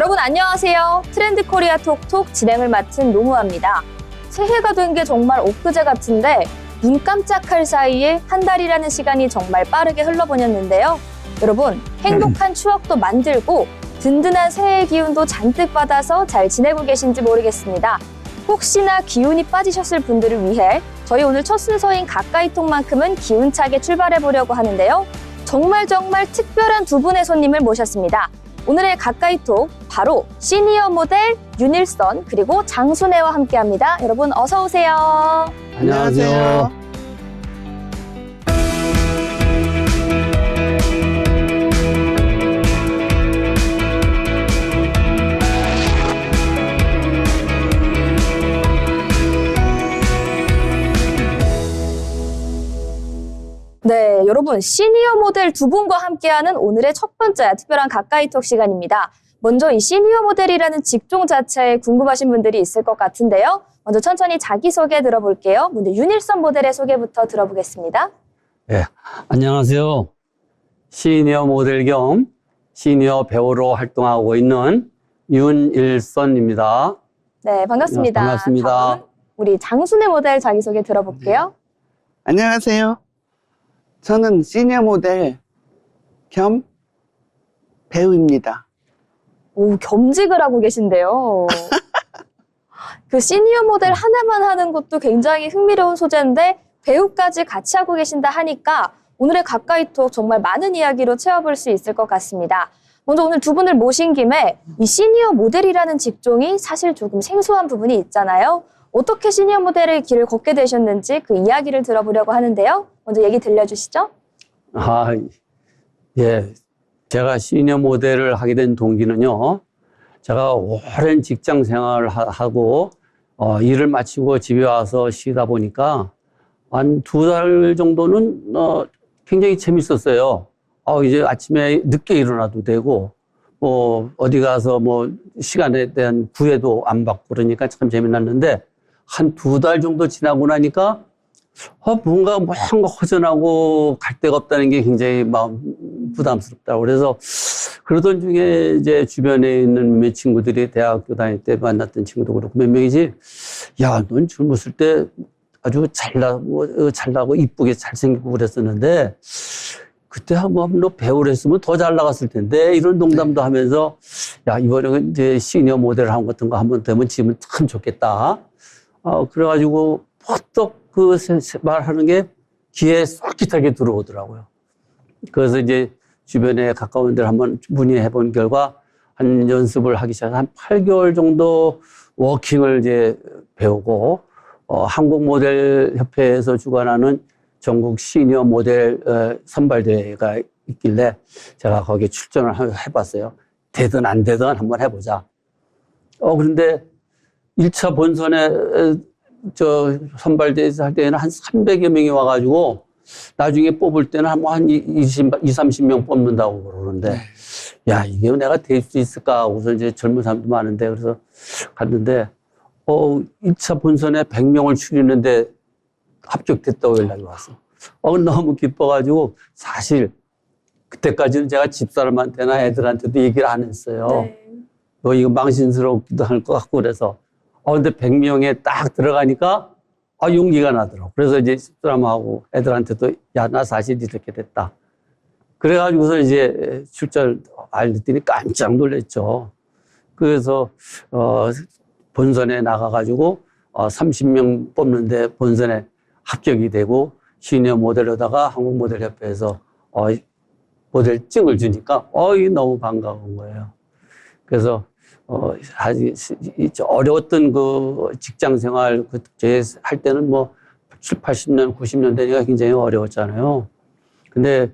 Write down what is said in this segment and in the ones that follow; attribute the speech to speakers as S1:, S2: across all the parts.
S1: 여러분 안녕하세요. 트렌드 코리아 톡톡 진행을 맡은 노무아입니다. 새해가 된 게 정말 엊그제 같은데 눈 깜짝할 사이에 한 달이라는 시간이 정말 빠르게 흘러보냈는데요. 여러분 행복한 추억도 만들고 든든한 새해 기운도 잔뜩 받아서 잘 지내고 계신지 모르겠습니다. 혹시나 기운이 빠지셨을 분들을 위해 저희 오늘 첫 순서인 가까이톡만큼은 기운차게 출발해 보려고 하는데요. 정말 특별한 두 분의 손님을 모셨습니다. 오늘의 가까이톡 바로 시니어 모델 윤일선 그리고 장순애와 함께합니다. 여러분 어서 오세요.
S2: 안녕하세요.
S1: 네, 여러분 시니어 모델 두 분과 함께하는 오늘의 첫 번째 특별한 가까이톡 시간입니다. 먼저 이 시니어 모델이라는 직종 자체에 궁금하신 분들이 있을 것 같은데요. 먼저 천천히 자기소개 들어볼게요. 먼저 윤일선 모델의 소개부터 들어보겠습니다.
S2: 네, 안녕하세요. 시니어 모델 겸 시니어 배우로 활동하고 있는 윤일선입니다.
S1: 네, 반갑습니다.
S2: 반갑습니다.
S1: 다음은 우리 장순애 모델 자기소개 들어볼게요.
S3: 안녕하세요. 저는 시니어 모델 겸 배우입니다.
S1: 오, 겸직을 하고 계신데요. 그 시니어 모델 하나만 하는 것도 굉장히 흥미로운 소재인데 배우까지 같이 하고 계신다 하니까 오늘의 가까이톡 정말 많은 이야기로 채워볼 수 있을 것 같습니다. 먼저 오늘 두 분을 모신 김에 이 시니어 모델이라는 직종이 사실 조금 생소한 부분이 있잖아요. 어떻게 시니어 모델의 길을 걷게 되셨는지 그 이야기를 들어보려고 하는데요. 먼저 얘기 들려주시죠.
S2: 예. 제가 시니어 모델을 하게 된 동기는요. 제가 오랜 직장 생활을 하고 일을 마치고 집에 와서 쉬다 보니까 한 2달 정도는 굉장히 재밌었어요. 이제 아침에 늦게 일어나도 되고 어디 가서 시간에 대한 구애도 안 받고 그러니까 참 재미났는데 한 2달 정도 지나고 나니까 뭔가 허전하고 갈 데가 없다는 게 굉장히 마음 부담스럽다고. 그래서 그러던 중에 이제 주변에 있는 몇몇 친구들이 대학교 다닐 때 만났던 친구도 그렇고 몇 명이지, 야, 넌 젊었을 때 아주 잘나고 이쁘게 잘생기고 그랬었는데 그때 한번 너 배우를 했으면 더 잘 나갔을 텐데 이런 농담도 하면서 야, 이번에 이제 시니어 모델 한 같은 거 한번 되면 지금 참 좋겠다. 그래가지고 퍼뜩 그 말하는 게 귀에 쏙깃하게 들어오더라고요. 그래서 이제 주변에 가까운 데를 한번 문의해 본 결과 한 연습을 하기 시작해서 한 8개월 정도 워킹을 이제 배우고 한국모델협회에서 주관하는 전국 시니어 모델 선발대회가 있길래 제가 거기에 출전을 해봤어요. 되든 안 되든 한번 해보자. 그런데 1차 본선에 선발대회에서 할 때는 한 300여 명이 와가지고 나중에 뽑을 때는 한 20, 30명 뽑는다고 그러는데 야, 이게 내가 될 수 있을까 하고서 이제 젊은 사람도 많은데 그래서 갔는데 1차 본선에 100명을 추리는데 합격됐다고 연락이 왔어. 너무 기뻐가지고 사실 그때까지는 제가 집사람한테나 애들한테도 얘기를 안 했어요.
S1: 네.
S2: 이거 망신스럽기도 할 것 같고 그래서 근데 100명에 딱 들어가니까 용기가 나더라고. 그래서 이제 집사람하고 애들한테도 야, 나 사실 이렇게 됐다. 그래가지고서 이제 출전 알렸더니 깜짝 놀랐죠. 그래서 본선에 나가가지고 30명 뽑는데 본선에 합격이 되고 시니어 모델로다가 한국모델협회에서 모델증을 주니까 이게 너무 반가운 거예요. 그래서 아주 어려웠던 그 직장 생활 그때 할 때는 7, 80년, 90년대니까 굉장히 어려웠잖아요. 근데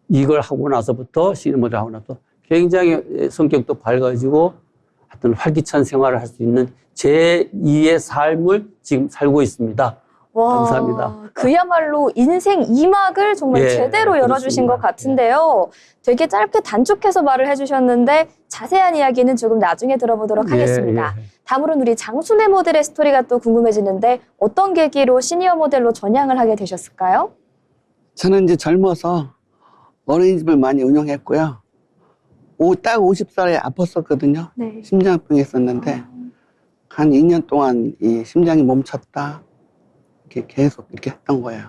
S2: 이걸 하고 나서부터 시니어 모델 하고 나서 굉장히 성격도 밝아지고 하여튼 활기찬 생활을 할 수 있는 제2의 삶을 지금 살고 있습니다.
S1: 와,
S2: 감사합니다.
S1: 그야말로 인생 2막을 정말 제대로 열어주신
S2: 그렇습니다.
S1: 것 같은데요. 되게 짧게 단축해서 말을 해주셨는데 자세한 이야기는 조금 나중에 들어보도록 하겠습니다. 다음으로는 우리 장순애 모델의 스토리가 또 궁금해지는데 어떤 계기로 시니어 모델로 전향을 하게 되셨을까요?
S3: 저는 이제 젊어서 어린이집을 많이 운영했고요. 딱 50살에 아팠었거든요.
S1: 네.
S3: 심장병이 있었는데 한 2년 동안 이 심장이 멈췄다 이렇게 계속 이렇게 했던 거예요.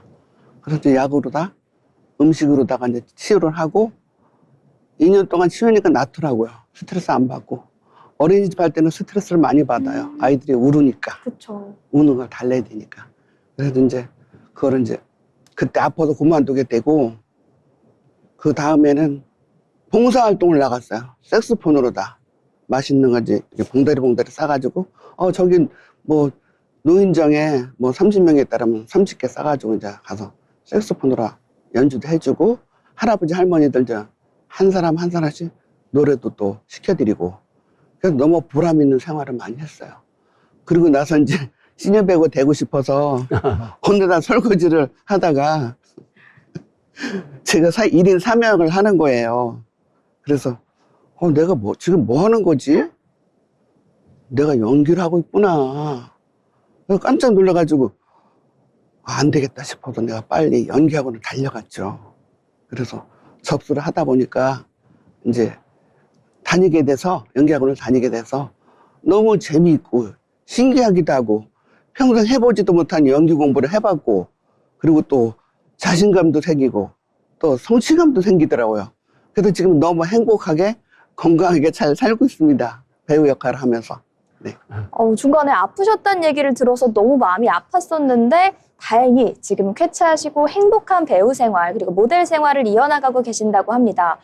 S3: 그래서 이제 약으로다 음식으로다가 이제 치료를 하고 2년 동안 치료니까 낫더라고요. 스트레스 안 받고. 어린이집 할 때는 스트레스를 많이 받아요. 아이들이 울으니까.
S1: 그렇죠.
S3: 우는 걸 달래야 되니까. 그래서 이제 그거를 이제 그때 아파서 그만두게 되고 그 다음에는 봉사활동을 나갔어요. 색소폰으로다. 맛있는 거 이제 봉다리 싸가지고 저기 뭐 노인정에 뭐 30명에 따르면 30개 싸가지고 이제 가서 색소폰으로 연주도 해주고 할아버지 할머니들 이제 한 사람 한 사람씩 노래도 또 시켜드리고 그래서 너무 보람 있는 생활을 많이 했어요. 그리고 나서 이제 시니어 배우 되고 싶어서 혼자 설거지를 하다가 제가 1인 3역을 하는 거예요. 그래서 내가 지금 뭐 하는 거지? 내가 연기를 하고 있구나. 그래서 깜짝 놀라가지고 안 되겠다 싶어서 내가 빨리 연기학원을 달려갔죠. 그래서 접수를 하다 보니까 이제 연기학원을 다니게 돼서 너무 재미있고 신기하기도 하고 평생 해보지도 못한 연기 공부를 해봤고 그리고 또 자신감도 생기고 또 성취감도 생기더라고요. 그래서 지금 너무 행복하게 건강하게 잘 살고 있습니다. 배우 역할을 하면서. 네.
S1: 중간에 아프셨다는 얘기를 들어서 너무 마음이 아팠었는데 다행히 지금 쾌차하시고 행복한 배우 생활 그리고 모델 생활을 이어나가고 계신다고 합니다.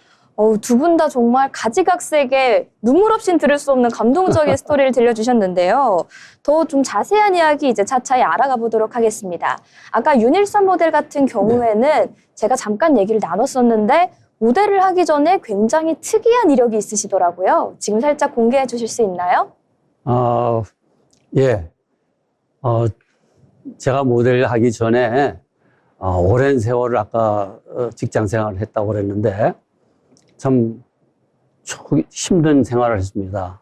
S1: 두 분 다 정말 가지각색의 눈물 없인 들을 수 없는 감동적인 스토리를 들려주셨는데요. 더 좀 자세한 이야기 이제 차차히 알아가 보도록 하겠습니다. 아까 윤일선 모델 같은 경우에는 제가 잠깐 얘기를 나눴었는데 모델을 하기 전에 굉장히 특이한 이력이 있으시더라고요. 지금 살짝 공개해 주실 수 있나요?
S2: 예. 제가 모델을 하기 전에 오랜 세월을 아까 직장 생활을 했다고 그랬는데 참 힘든 생활을 했습니다.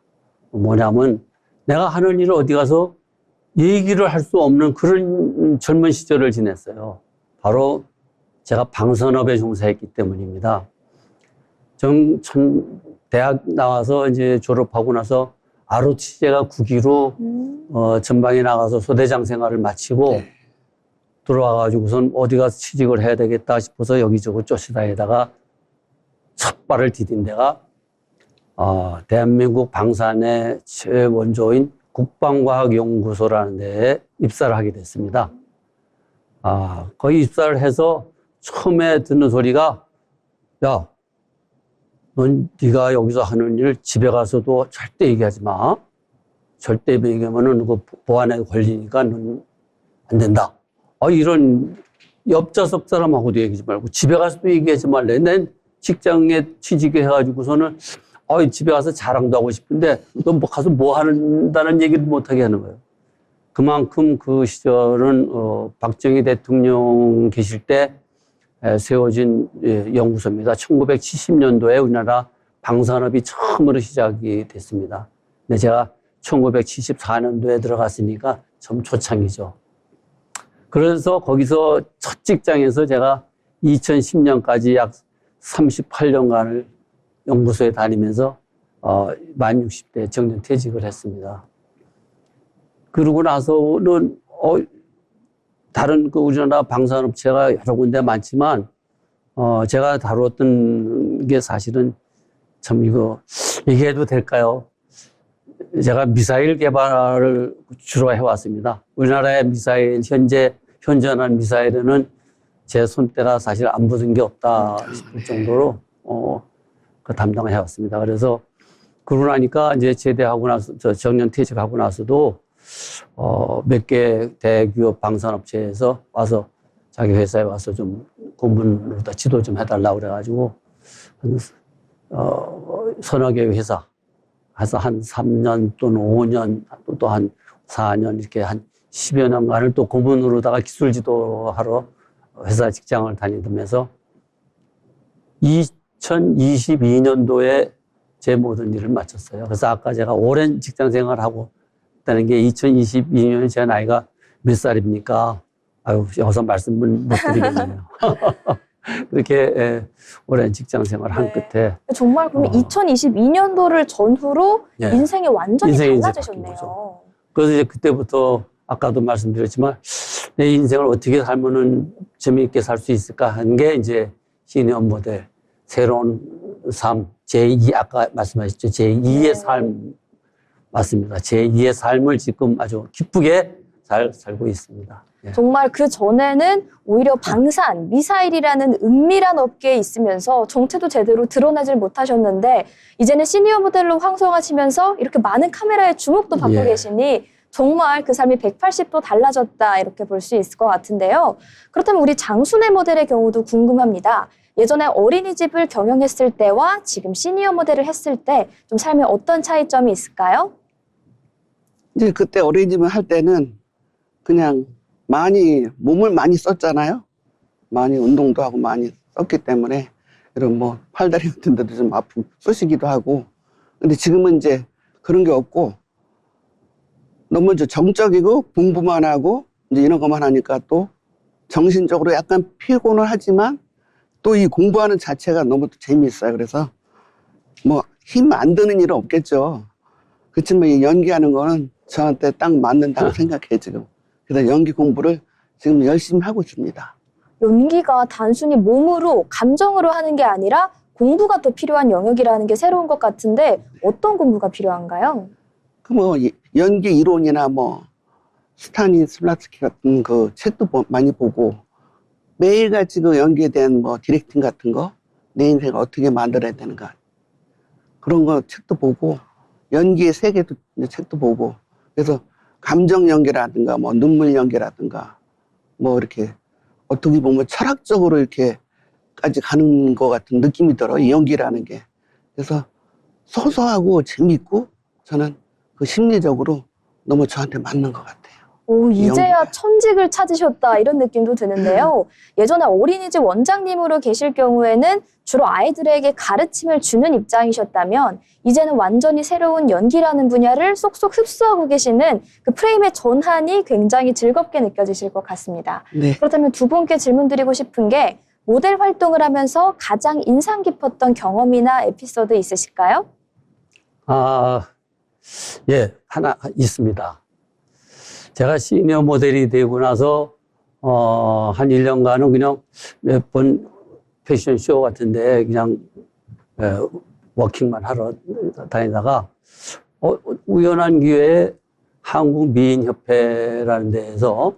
S2: 뭐냐면 내가 하는 일을 어디 가서 얘기를 할 수 없는 그런 젊은 시절을 지냈어요. 바로 제가 방산업에 종사했기 때문입니다. 대학 나와서 이제 졸업하고 나서 아로 취재가 9기로 전방에 나가서 소대장 생활을 마치고
S3: 네.
S2: 들어와가지고선 어디 가서 취직을 해야 되겠다 싶어서 여기저기 쫓아다니다가 첫 발을 디딘 데가 대한민국 방산의 최원조인 국방과학연구소라는 데에 입사를 하게 됐습니다. 거기 입사를 해서 처음에 듣는 소리가 야, 넌 네가 여기서 하는 일 집에 가서도 절대 얘기하지 마. 절대 얘기하면은 그 보안에 걸리니까 넌 안 된다. 이런 옆좌석 사람하고도 얘기하지 말고 집에 가서도 얘기하지 말래. 난 직장에 취직해 가지고서는 집에 가서 자랑도 하고 싶은데 너 뭐 가서 뭐 한다는 얘기를 못 하게 하는 거예요. 그만큼 그 시절은 박정희 대통령 계실 때 세워진 연구소입니다. 1970년도에 우리나라 방산업이 처음으로 시작이 됐습니다. 근데 제가 1974년도에 들어갔으니까 좀 초창이죠. 그래서 거기서 첫 직장에서 제가 2010년까지 약 38년간을 연구소에 다니면서 만 60대 정년 퇴직을 했습니다. 그러고 나서는 다른 우리나라 방산업체가 여러 군데 많지만 제가 다루었던 게 사실은 참 이거 얘기해도 될까요? 제가 미사일 개발을 주로 해왔습니다. 우리나라의 미사일 현재 현존하는 미사일에는 제 손때가 사실 안 묻은 게 없다 싶을 정도로 그 담당을 해왔습니다. 그래서 그러고 나니까 이제 제대하고 나서 정년 퇴직하고 나서도 몇 개 대기업 방산업체에서 와서 자기 회사에 와서 좀 고문으로 지도 좀 해달라고 그래가지고 서너 개 회사 해서 한 3년 또는 5년 또 한 4년 이렇게 한 10여 년간을 또 고문으로다가 기술 지도하러 회사 직장을 다니면서 2022년도에 제 모든 일을 마쳤어요. 그래서 아까 제가 오랜 직장 생활을 하고 있다는 게 2022년에 제 나이가 몇 살입니까? 여기서 말씀을 못 드리겠네요. 그렇게 오랜 직장 생활을 한
S1: 네.
S2: 끝에
S1: 정말 그러면 2022년도를 전후로
S2: 예.
S1: 인생이 완전히
S2: 인생이 이제
S1: 달라지셨네요.
S2: 바뀐 거죠. 그래서 이제 그때부터 아까도 말씀드렸지만 내 인생을 어떻게 살면은 재미있게 살 수 있을까 한 게 이제 시니어 모델 새로운 삶 제2 아까 말씀하셨죠 제2의
S1: 네.
S2: 삶 맞습니다. 제2의 삶을 지금 아주 기쁘게 잘 살고 있습니다. 예.
S1: 정말 그 전에는 오히려 방산, 미사일이라는 은밀한 업계에 있으면서 정체도 제대로 드러내질 못하셨는데 이제는 시니어 모델로 황송하시면서 이렇게 많은 카메라의 주목도 받고
S2: 예.
S1: 계시니 정말 그 삶이 180도 달라졌다 이렇게 볼 수 있을 것 같은데요. 그렇다면 우리 장순애 모델의 경우도 궁금합니다. 예전에 어린이집을 경영했을 때와 지금 시니어 모델을 했을 때 좀 삶에 어떤 차이점이 있을까요?
S3: 이제 그때 어린이집을 할 때는 그냥 몸을 많이 썼잖아요. 많이 운동도 하고 많이 썼기 때문에 이런 뭐 팔다리 같은 데도 좀 아프고 쑤시기도 하고. 근데 지금은 이제 그런 게 없고 너무 이제 정적이고 공부만 하고 이제 이런 것만 하니까 또 정신적으로 약간 피곤은 하지만 또 이 공부하는 자체가 너무 재미있어요. 그래서 뭐 힘 안 드는 일은 없겠죠. 그렇지만 이 연기하는 거는 저한테 딱 맞는다고 생각해요, 지금. 그래서 연기 공부를 지금 열심히 하고 있습니다.
S1: 연기가 단순히 몸으로, 감정으로 하는 게 아니라 공부가 또 필요한 영역이라는 게 새로운 것 같은데 어떤 공부가 필요한가요?
S3: 그 뭐 연기 이론이나 뭐 스타니슬라스키 같은 그 책도 많이 보고 매일같이 그 연기에 대한 뭐 디렉팅 같은 거, 내 인생을 어떻게 만들어야 되는가 그런 거 책도 보고 연기의 세계도 책도 보고 그래서 감정 연기라든가 뭐 눈물 연기라든가 뭐 이렇게 어떻게 보면 철학적으로 이렇게까지 가는 것 같은 느낌이 들어 이 연기라는 게. 그래서 소소하고 재밌고 저는 그 심리적으로 너무 저한테 맞는 것 같아요.
S1: 오, 이제야
S3: 연기가.
S1: 천직을 찾으셨다 이런 느낌도 드는데요. 예전에 어린이집 원장님으로 계실 경우에는 주로 아이들에게 가르침을 주는 입장이셨다면 이제는 완전히 새로운 연기라는 분야를 쏙쏙 흡수하고 계시는 그 프레임의 전환이 굉장히 즐겁게 느껴지실 것 같습니다.
S3: 네.
S1: 그렇다면 두 분께 질문드리고 싶은 게 모델 활동을 하면서 가장 인상 깊었던 경험이나 에피소드 있으실까요?
S2: 예, 하나 있습니다. 제가 시니어 모델이 되고 나서, 한 1년간은 그냥 몇 번 패션쇼 같은데 그냥, 워킹만 하러 다니다가, 우연한 기회에 한국미인협회라는 데에서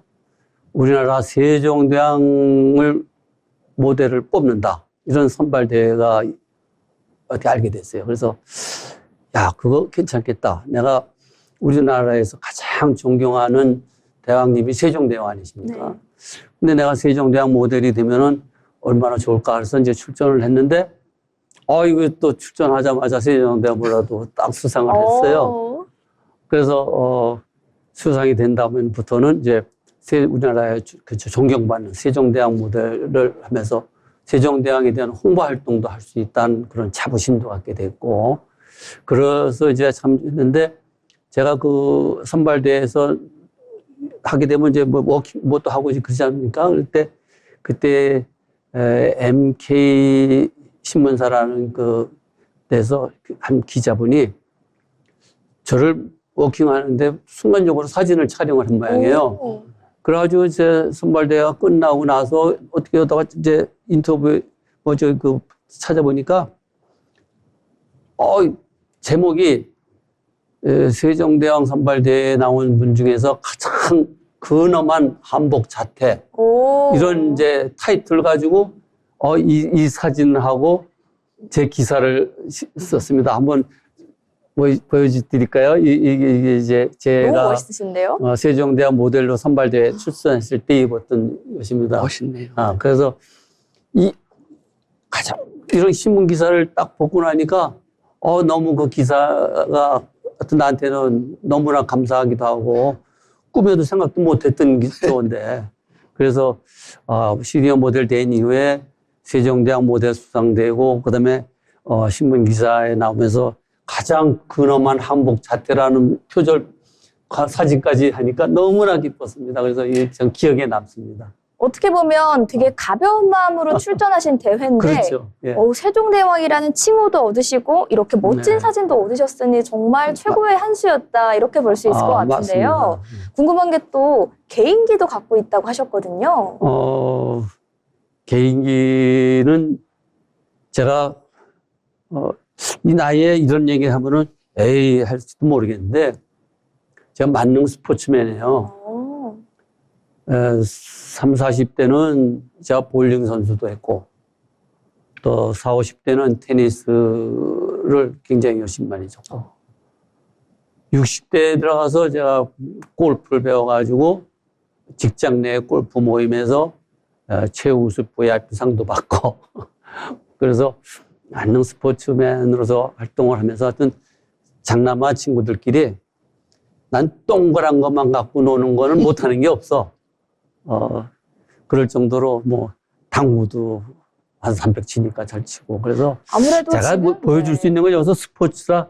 S2: 우리나라 세종대왕을 모델을 뽑는다. 이런 선발대회가 어떻게 알게 됐어요. 그래서, 야, 그거 괜찮겠다. 내가 우리나라에서 가장 존경하는 대왕님이 세종대왕 아니십니까?
S1: 네.
S2: 근데 내가 세종대왕 모델이 되면은 얼마나 좋을까 해서 이제 출전을 했는데, 이거 또 출전하자마자 세종대왕보다도 딱 수상을 했어요. 그래서, 수상이 된 다음부터는 이제 우리나라의 존경받는 세종대왕 모델을 하면서 세종대왕에 대한 홍보 활동도 할 수 있다는 그런 자부심도 갖게 됐고, 그래서 이제 참 했는데, 제가 그 선발대회에서 하게 되면 이제 뭐 또 하고 그러지 않습니까? 그때 MK 신문사라는 그 데서 한 기자분이 저를 워킹하는데 순간적으로 사진을 촬영을 한 모양이에요. 그래가지고 이제 선발대회가 끝나고 나서 어떻게 하다가 이제 인터뷰 찾아보니까 제목이 세종대왕 선발대회에 나온 분 중에서 가장 근엄한 한복 자태 이런 이제 타이틀 가지고 이 사진하고 제 기사를 썼습니다. 한번 보여드릴까요? 이게 이제 제가
S1: 너무 멋있으신데요?
S2: 세종대왕 모델로 선발대회 출전했을 때 입었던 것입니다.
S3: 멋있네요.
S2: 그래서 가장 이런 신문 기사를 딱 보고 나니까 너무 그 기사가 나한테는 너무나 감사하기도 하고 꿈에도 생각도 못했던 기사인데 그래서 시니어 모델 된 이후에 세종대왕 모델 수상되고 그다음에 신문 기사에 나오면서 가장 근엄한 한복 자태라는 표절 사진까지 하니까 너무나 기뻤습니다. 그래서 이게 참 기억에 남습니다.
S1: 어떻게 보면 되게 가벼운 마음으로 출전하신 대회인데
S2: 그렇죠. 예.
S1: 세종대왕이라는 칭호도 얻으시고 이렇게 멋진
S2: 네.
S1: 사진도 얻으셨으니 정말 최고의 한 수였다 이렇게 볼 수 있을 것 같은데요.
S2: 맞습니다.
S1: 궁금한 게 또 개인기도 갖고 있다고 하셨거든요.
S2: 개인기는 제가 이 나이에 이런 얘기 하면은 에이 할지도 모르겠는데 제가 만능 스포츠맨이에요. 3, 40대는 제가 볼링 선수도 했고 또 4, 50대는 테니스를 굉장히 열심히 많이 쳤고 60대에 들어가서 제가 골프를 배워가지고 직장 내 골프 모임에서 최우수 VIP상도 받고 그래서 만능 스포츠맨으로서 활동을 하면서 하여튼 장남아 친구들끼리 난 동그란 것만 갖고 노는 거는 못하는 게 없어. 그럴 정도로 뭐 당구도 한 300 치니까 잘 치고 그래서
S1: 아무래도
S2: 제가
S1: 지금,
S2: 뭐 보여줄 수 있는 건 여기서 스포츠라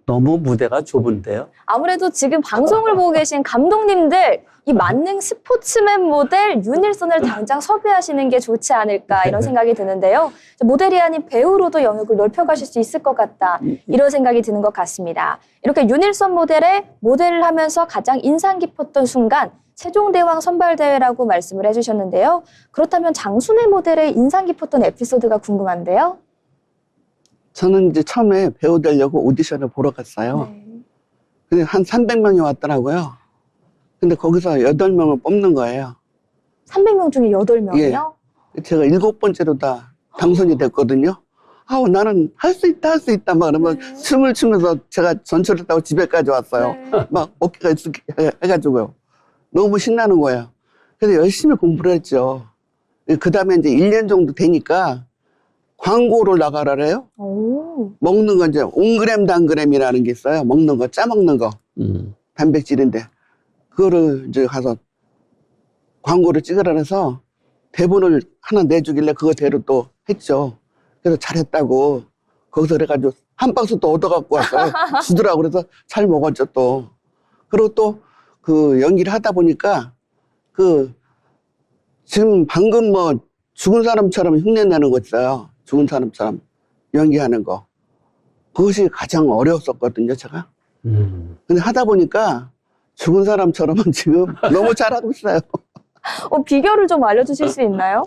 S2: 너무 무대가 좁은데요.
S1: 아무래도 지금 방송을 보고 계신 감독님들 이 만능 스포츠맨 모델 윤일선을 당장 섭외하시는 게 좋지 않을까 이런 생각이 드는데요. 모델이 아닌 배우로도 영역을 넓혀가실 수 있을 것 같다 이런 생각이 드는 것 같습니다. 이렇게 윤일선 모델의 모델을 하면서 가장 인상 깊었던 순간 세종대왕 선발대회라고 말씀을 해주셨는데요. 그렇다면 장순애 모델의 인상 깊었던 에피소드가 궁금한데요.
S3: 저는 이제 처음에 배우 되려고 오디션을 보러 갔어요.
S1: 네.
S3: 근데 한 300명이 왔더라고요. 근데 거기서 8명을 뽑는 거예요.
S1: 300명 중에 8명이요?
S3: 제가 7번째로 다 당선이 됐거든요. 나는 할 수 있다, 할 수 있다. 막 그러면 춤을 추면서 제가 전철을 타고 집에까지 왔어요.
S1: 네.
S3: 막 어깨가 해가지고요. 너무 신나는 거예요. 그래서 열심히 공부를 했죠. 그 다음에 이제 1년 정도 되니까 광고를 나가라래요.
S1: 오.
S3: 먹는 건 이제 온그램 단그램이라는 게 있어요. 먹는 거, 짜먹는 거. 단백질인데. 그거를 이제 가서 광고를 찍으라 해서 대본을 하나 내주길래 그거대로 또 했죠. 그래서 잘했다고. 거기서 그래가지고 한 박스 또 얻어갖고 왔어요. 주더라고. 그래서 잘 먹었죠, 또. 그리고 또 그 연기를 하다 보니까 지금 방금 뭐 죽은 사람처럼 흉내내는 거 있어요. 죽은 사람처럼 연기하는 거. 그것이 가장 어려웠었거든요, 제가. 근데 하다 보니까 죽은 사람처럼은 지금 너무 잘하고 있어요.
S1: 비결을 좀 알려주실 수 있나요?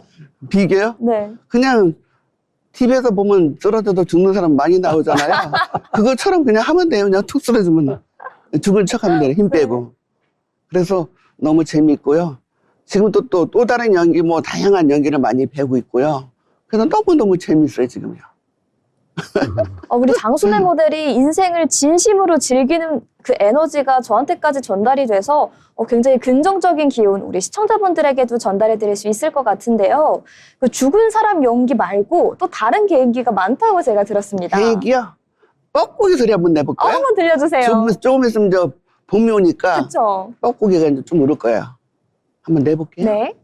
S3: 비계요?
S1: 네.
S3: 그냥 TV에서 보면 쓰러져도 죽는 사람 많이 나오잖아요. 그것처럼 그냥 하면 돼요. 그냥 툭 쓰러지면 죽은 척 하면 돼요. 힘 빼고. 그래서 너무 재밌고요. 지금 또 다른 연기, 뭐 다양한 연기를 많이 배우고 있고요. 그래서 너무너무 재밌어요, 지금요.
S1: 우리 장순애 모델이 인생을 진심으로 즐기는 그 에너지가 저한테까지 전달이 돼서 굉장히 긍정적인 기운 우리 시청자분들에게도 전달해 드릴 수 있을 것 같은데요. 그 죽은 사람 연기 말고 또 다른 개인기가 많다고 제가 들었습니다.
S3: 개인기요? 뻐꾸기 소리 한번 내볼까요?
S1: 한번 들려주세요.
S3: 조금 있으면 봄이 오니까
S1: 그렇죠.
S3: 뻐꾸기가 이제 좀 오를 거예요. 한번 내볼게요.
S1: 네.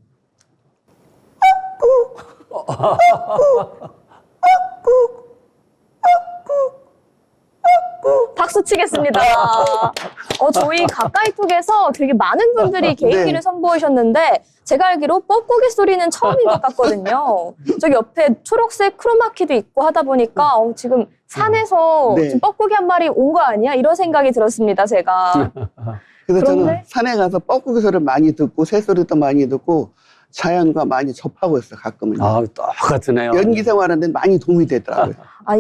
S1: 박수 치겠습니다. 저희 가까이톡에서 되게 많은 분들이 개인기를
S3: 네.
S1: 선보이셨는데 제가 알기로 뻐꾸기 소리는 처음인 것 같거든요. 저기 옆에 초록색 크로마키도 있고 하다 보니까 지금 산에서
S3: 네.
S1: 지금 뻐꾸기 한 마리 온 거 아니야? 이런 생각이 들었습니다, 제가.
S3: 그래서 저는
S1: 그런데?
S3: 산에 가서 뻐꾸기 소리를 많이 듣고 새소리도 많이 듣고 자연과 많이 접하고 있어요, 가끔은.
S2: 똑같으네요.
S3: 연기 생활하는데 많이 도움이 되더라고요.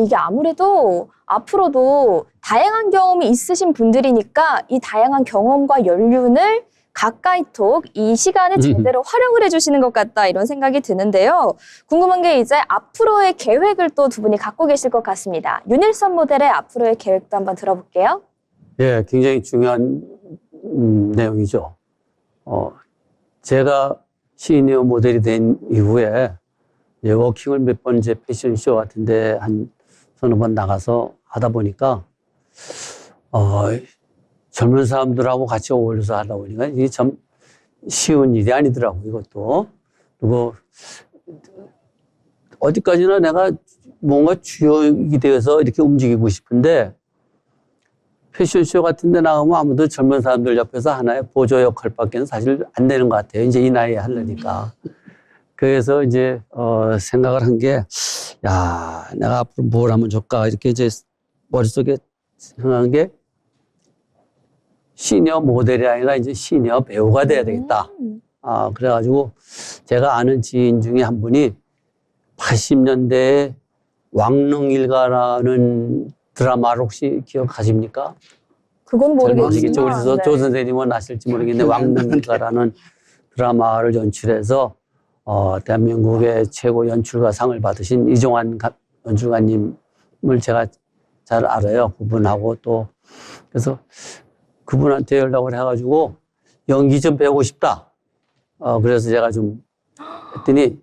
S1: 이게 아무래도 앞으로도 다양한 경험이 있으신 분들이니까 이 다양한 경험과 연륜을 가까이톡 이 시간을 제대로 활용을 해주시는 것 같다 이런 생각이 드는데요. 궁금한 게 이제 앞으로의 계획을 또 두 분이 갖고 계실 것 같습니다. 윤일선 모델의 앞으로의 계획도 한번 들어볼게요.
S2: 예, 굉장히 중요한 내용이죠. 제가 시니어 모델이 된 이후에 이제 워킹을 몇 번 이제 패션쇼 같은데 한 서너 번 나가서 하다 보니까 젊은 사람들하고 같이 어울려서 하다 보니까 이게 참 쉬운 일이 아니더라고 이것도. 그리고 어디까지나 내가 뭔가 주역이 되어서 이렇게 움직이고 싶은데 패션쇼 같은 데 나가면 아무도 젊은 사람들 옆에서 하나의 보조 역할밖에는 사실 안 되는 것 같아요. 이제 이 나이에 하려니까. 그래서 이제, 생각을 한 게, 야, 내가 앞으로 뭘 하면 좋을까. 이렇게 이제 머릿속에 생각한 게 시니어 모델이 아니라 이제 시니어 배우가 돼야 되겠다. 그래가지고 제가 아는 지인 중에 한 분이 80년대에 왕릉일가라는 드라마를 혹시 기억하십니까?
S1: 그건
S2: 모르겠죠.
S1: 모르겠지만
S2: 우리
S1: 네.
S2: 조 선생님은 아실지 모르겠는데 왕릉일가라는 드라마를 연출해서 대한민국의 최고 연출가상을 받으신 이종환 연출가님을 제가 잘 알아요. 그분하고 또 그래서 그분한테 연락을 해가지고 연기 좀 배우고 싶다. 그래서 제가 좀 했더니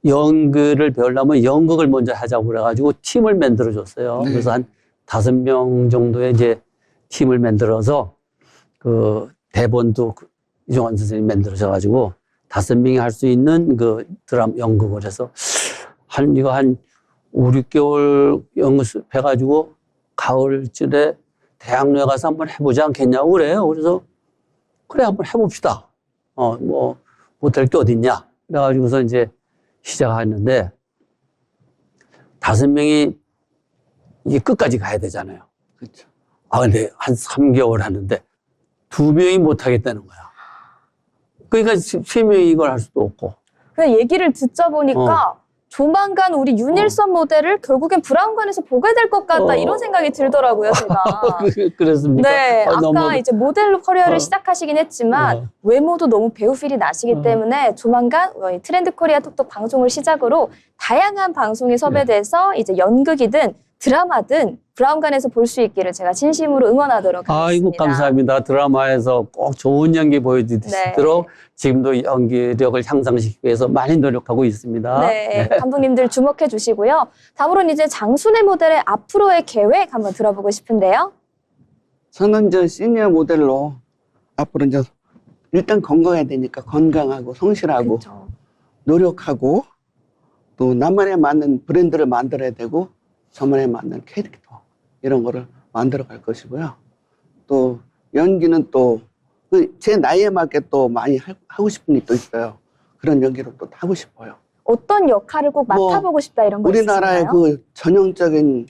S2: 연극을 배우려면 연극을 먼저 하자고 그래가지고 팀을 만들어줬어요.
S3: 네.
S2: 그래서 한 5명 정도의 이제 팀을 만들어서 그 대본도 이종환 선생님이 만들어져가지고 5명이 할 수 있는 그 드라마 연극을 해서 이거 한 5, 6개월 연습해가지고 가을쯤에 대학로에 가서 한번 해보지 않겠냐고 그래요. 그래서 그래 한번 해봅시다. 뭐 못할 게 어딨냐. 그래가지고서 이제 시작했는데 5명이 이게 끝까지 가야 되잖아요.
S3: 그렇죠.
S2: 근데 한 3개월 하는데 2명이 못 하겠다는 거야. 그러니까 3명이 이걸 할 수도 없고.
S1: 그 얘기를 듣자 보니까 조만간 우리 윤일선 모델을 결국엔 브라운관에서 보게 될 것 같다 이런 생각이 들더라고요, 제가.
S2: 그랬습니까?
S1: 네, 아까
S2: 너무
S1: 이제 모델로 커리어를 시작하시긴 했지만 외모도 너무 배우 필이 나시기 때문에 조만간 트렌드 코리아 톡톡 방송을 시작으로 다양한 방송에 섭외돼서 이제 연극이든 드라마든 브라운관에서 볼 수 있기를 제가 진심으로 응원하도록 하겠습니다.
S2: 아이고 감사합니다. 드라마에서 꼭 좋은 연기 보여주시도록 지금도 연기력을 향상시키기 위해서 많이 노력하고 있습니다.
S1: 네, 감독님들 주목해 주시고요. 다음으로는 이제 장순애 모델의 앞으로의 계획 한번 들어보고 싶은데요.
S3: 저는 이제 시니어 모델로 앞으로 이제 일단 건강해야 되니까 건강하고 성실하고
S1: 그렇죠.
S3: 노력하고 또 나만에 맞는 브랜드를 만들어야 되고 저만에 맞는 캐릭터 이런 거를 만들어 갈 것이고요. 또 연기는 또 제 나이에 맞게 또 많이 하고 싶은 게 또 있어요. 그런 연기를 또 하고 싶어요.
S1: 어떤 역할을 꼭
S3: 뭐,
S1: 맡아보고 싶다 이런 거
S3: 우리나라의
S1: 있으신가요?
S3: 그 전형적인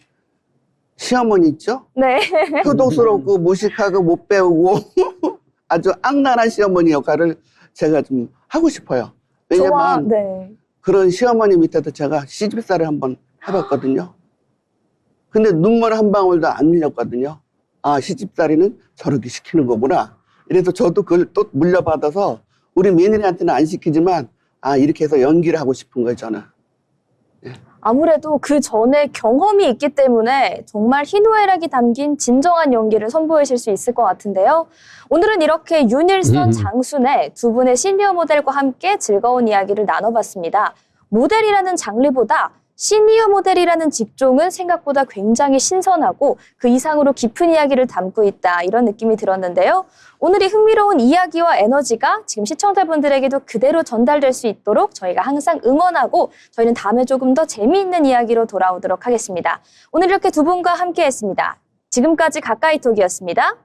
S3: 시어머니 있죠?
S1: 네.
S3: 효도스럽고 무식하고 못 배우고 아주 악랄한 시어머니 역할을 제가 좀 하고 싶어요. 왜냐면
S1: 네.
S3: 그런 시어머니 밑에도 제가 시집살이를 한번 해봤거든요. 근데 눈물 한 방울도 안 흘렸거든요. 시집살이는 저렇게 시키는 거구나. 이래서 저도 그걸 또 물려받아서 우리 며느리한테는 안 시키지만 이렇게 해서 연기를 하고 싶은 거예요, 저는.
S1: 아무래도 그 전에 경험이 있기 때문에 정말 희노애락이 담긴 진정한 연기를 선보이실 수 있을 것 같은데요. 오늘은 이렇게 윤일선, 장순애 두 분의 시니어 모델과 함께 즐거운 이야기를 나눠봤습니다. 모델이라는 장르보다 시니어 모델이라는 직종은 생각보다 굉장히 신선하고 그 이상으로 깊은 이야기를 담고 있다 이런 느낌이 들었는데요. 오늘 이 흥미로운 이야기와 에너지가 지금 시청자분들에게도 그대로 전달될 수 있도록 저희가 항상 응원하고 저희는 다음에 조금 더 재미있는 이야기로 돌아오도록 하겠습니다. 오늘 이렇게 두 분과 함께했습니다. 지금까지 가까이톡이었습니다.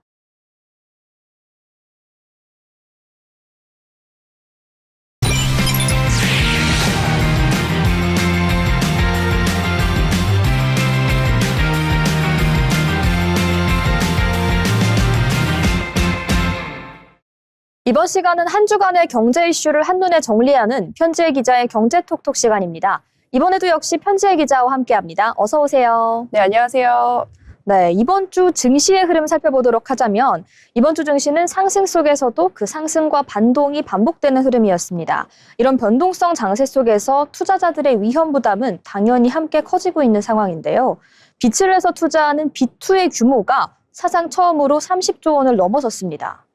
S1: 이번 시간은 한 주간의 경제 이슈를 한눈에 정리하는 편지의 기자의 경제톡톡 시간입니다. 이번에도 역시 편지의 기자와 함께합니다. 어서 오세요.
S4: 네, 안녕하세요.
S1: 네, 이번 주 증시의 흐름 살펴보도록 하자면 이번 주 증시는 상승 속에서도 그 상승과 반동이 반복되는 흐름이었습니다. 이런 변동성 장세 속에서 투자자들의 위험 부담은 당연히 함께 커지고 있는 상황인데요. 빚을 내서 투자하는 B2의 규모가 사상 처음으로 30조 원을 넘어섰습니다.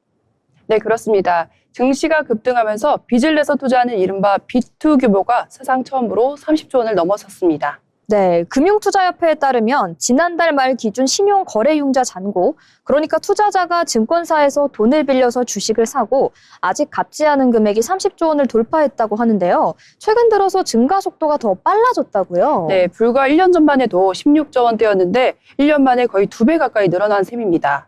S4: 네, 그렇습니다. 증시가 급등하면서 빚을 내서 투자하는 이른바 B2 규모가 사상 처음으로 30조 원을 넘어섰습니다.
S1: 네, 금융투자협회에 따르면 지난달 말 기준 신용거래융자 잔고, 그러니까 투자자가 증권사에서 돈을 빌려서 주식을 사고 아직 갚지 않은 금액이 30조 원을 돌파했다고 하는데요. 최근 들어서 증가 속도가 더 빨라졌다고요?
S4: 네, 불과 1년 전만 해도 16조 원대였는데 1년 만에 거의 2배 가까이 늘어난 셈입니다.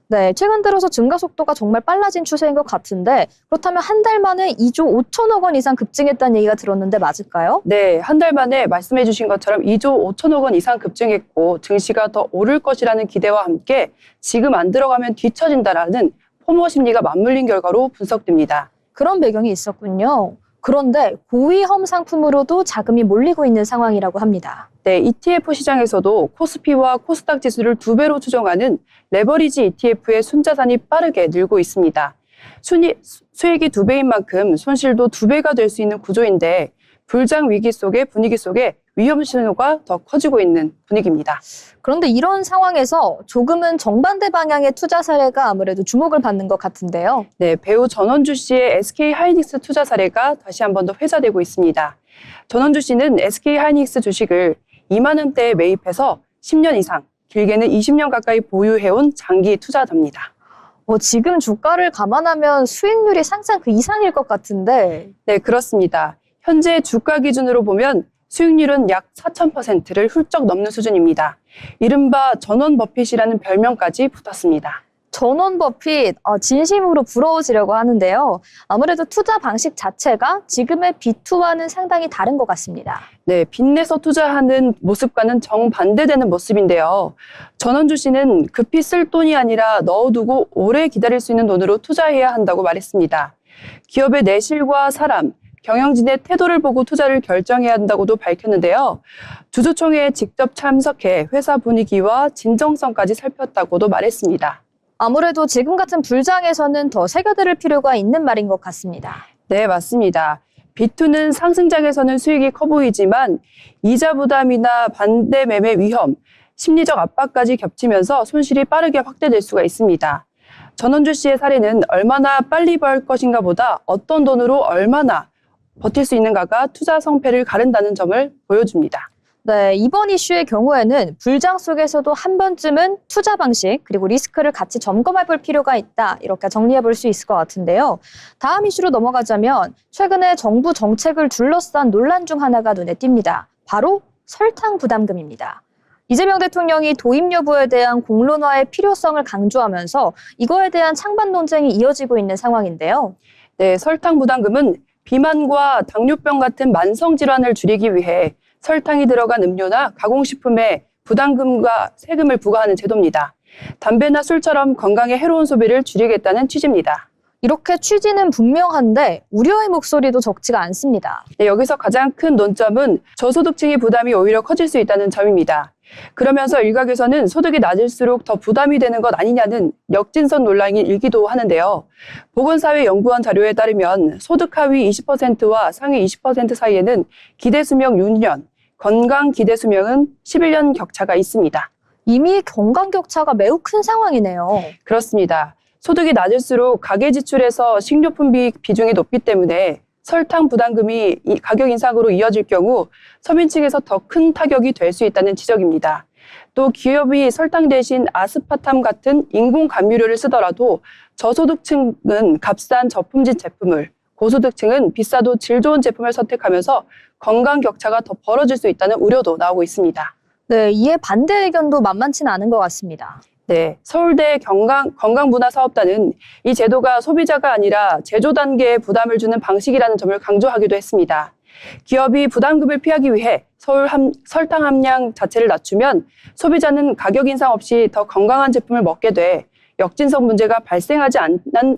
S1: 네, 최근 들어서 증가 속도가 정말 빨라진 추세인 것 같은데 그렇다면 한 달 만에 2조 5천억 원 이상 급증했다는 얘기가 들었는데 맞을까요?
S4: 네, 한 달 만에 말씀해 주신 것처럼 2조 5천억 원 이상 급증했고 증시가 더 오를 것이라는 기대와 함께 지금 안 들어가면 뒤처진다라는 포모 심리가 맞물린 결과로 분석됩니다.
S1: 그런 배경이 있었군요. 그런데 고위험 상품으로도 자금이 몰리고 있는 상황이라고 합니다.
S4: 네, ETF 시장에서도 코스피와 코스닥 지수를 2배로 추정하는 레버리지 ETF의 순자산이 빠르게 늘고 있습니다. 수익이 2배인 만큼 손실도 2배가 될 수 있는 구조인데 불장 위기 속의 분위기 속에 위험 신호가 더 커지고 있는 분위기입니다.
S1: 그런데 이런 상황에서 조금은 정반대 방향의 투자 사례가 아무래도 주목을 받는 것 같은데요.
S4: 네, 배우 전원주 씨의 SK 하이닉스 투자 사례가 다시 한 번 더 회자되고 있습니다. 전원주 씨는 SK 하이닉스 주식을 2만 원대에 매입해서 10년 이상, 길게는 20년 가까이 보유해온 장기 투자자입니다.
S1: 지금 주가를 감안하면 수익률이 상상 그 이상일 것 같은데.
S4: 네, 그렇습니다. 현재 주가 기준으로 보면 수익률은 약 4,000%를 훌쩍 넘는 수준입니다. 이른바 전원 버핏이라는 별명까지 붙었습니다.
S1: 전원 버핏, 진심으로 부러워지려고 하는데요. 아무래도 투자 방식 자체가 지금의 B2와는 상당히 다른 것 같습니다.
S4: 네, 빚내서 투자하는 모습과는 정반대되는 모습인데요. 전원주 씨는 급히 쓸 돈이 아니라 넣어두고 오래 기다릴 수 있는 돈으로 투자해야 한다고 말했습니다. 기업의 내실과 사람, 경영진의 태도를 보고 투자를 결정해야 한다고도 밝혔는데요. 주주총회에 직접 참석해 회사 분위기와 진정성까지 살폈다고도 말했습니다.
S1: 아무래도 지금 같은 불장에서는 더 새겨들을 필요가 있는 말인 것 같습니다.
S4: 네, 맞습니다. B2는 상승장에서는 수익이 커 보이지만 이자 부담이나 반대 매매 위험, 심리적 압박까지 겹치면서 손실이 빠르게 확대될 수가 있습니다. 전원주 씨의 사례는 얼마나 빨리 벌 것인가 보다 어떤 돈으로 얼마나 버틸 수 있는가가 투자 성패를 가른다는 점을 보여줍니다.
S1: 네, 이번 이슈의 경우에는 불장 속에서도 한 번쯤은 투자 방식 그리고 리스크를 같이 점검해 볼 필요가 있다. 이렇게 정리해 볼 수 있을 것 같은데요. 다음 이슈로 넘어가자면 최근에 정부 정책을 둘러싼 논란 중 하나가 눈에 띕니다. 바로 설탕 부담금입니다. 이재명 대통령이 도입 여부에 대한 공론화의 필요성을 강조하면서 이거에 대한 찬반 논쟁이 이어지고 있는 상황인데요.
S4: 네, 설탕 부담금은 비만과 당뇨병 같은 만성 질환을 줄이기 위해 설탕이 들어간 음료나 가공식품에 부담금과 세금을 부과하는 제도입니다. 담배나 술처럼 건강에 해로운 소비를 줄이겠다는 취지입니다.
S1: 이렇게 취지는 분명한데 우려의 목소리도 적지가 않습니다.
S4: 네, 여기서 가장 큰 논점은 저소득층의 부담이 오히려 커질 수 있다는 점입니다. 그러면서 일각에서는 소득이 낮을수록 더 부담이 되는 것 아니냐는 역진선 논란이 일기도 하는데요. 보건사회연구원 자료에 따르면 소득 하위 20%와 상위 20% 사이에는 기대수명 6년, 건강 기대수명은 11년 격차가 있습니다.
S1: 이미 건강 격차가 매우 큰 상황이네요.
S4: 그렇습니다. 소득이 낮을수록 가계 지출에서 식료품비 비중이 높기 때문에 설탕 부담금이 가격 인상으로 이어질 경우 서민층에서 더 큰 타격이 될 수 있다는 지적입니다. 또 기업이 설탕 대신 아스파탐 같은 인공 감미료를 쓰더라도 저소득층은 값싼 저품질 제품을, 고소득층은 비싸도 질 좋은 제품을 선택하면서 건강 격차가 더 벌어질 수 있다는 우려도 나오고 있습니다.
S1: 네, 이에 반대 의견도 만만치는 않은 것 같습니다.
S4: 네, 서울대 건강문화사업단은 이 제도가 소비자가 아니라 제조 단계에 부담을 주는 방식이라는 점을 강조하기도 했습니다. 기업이 부담금을 피하기 위해 설탕 함량 자체를 낮추면 소비자는 가격 인상 없이 더 건강한 제품을 먹게 돼 역진성 문제가 발생하지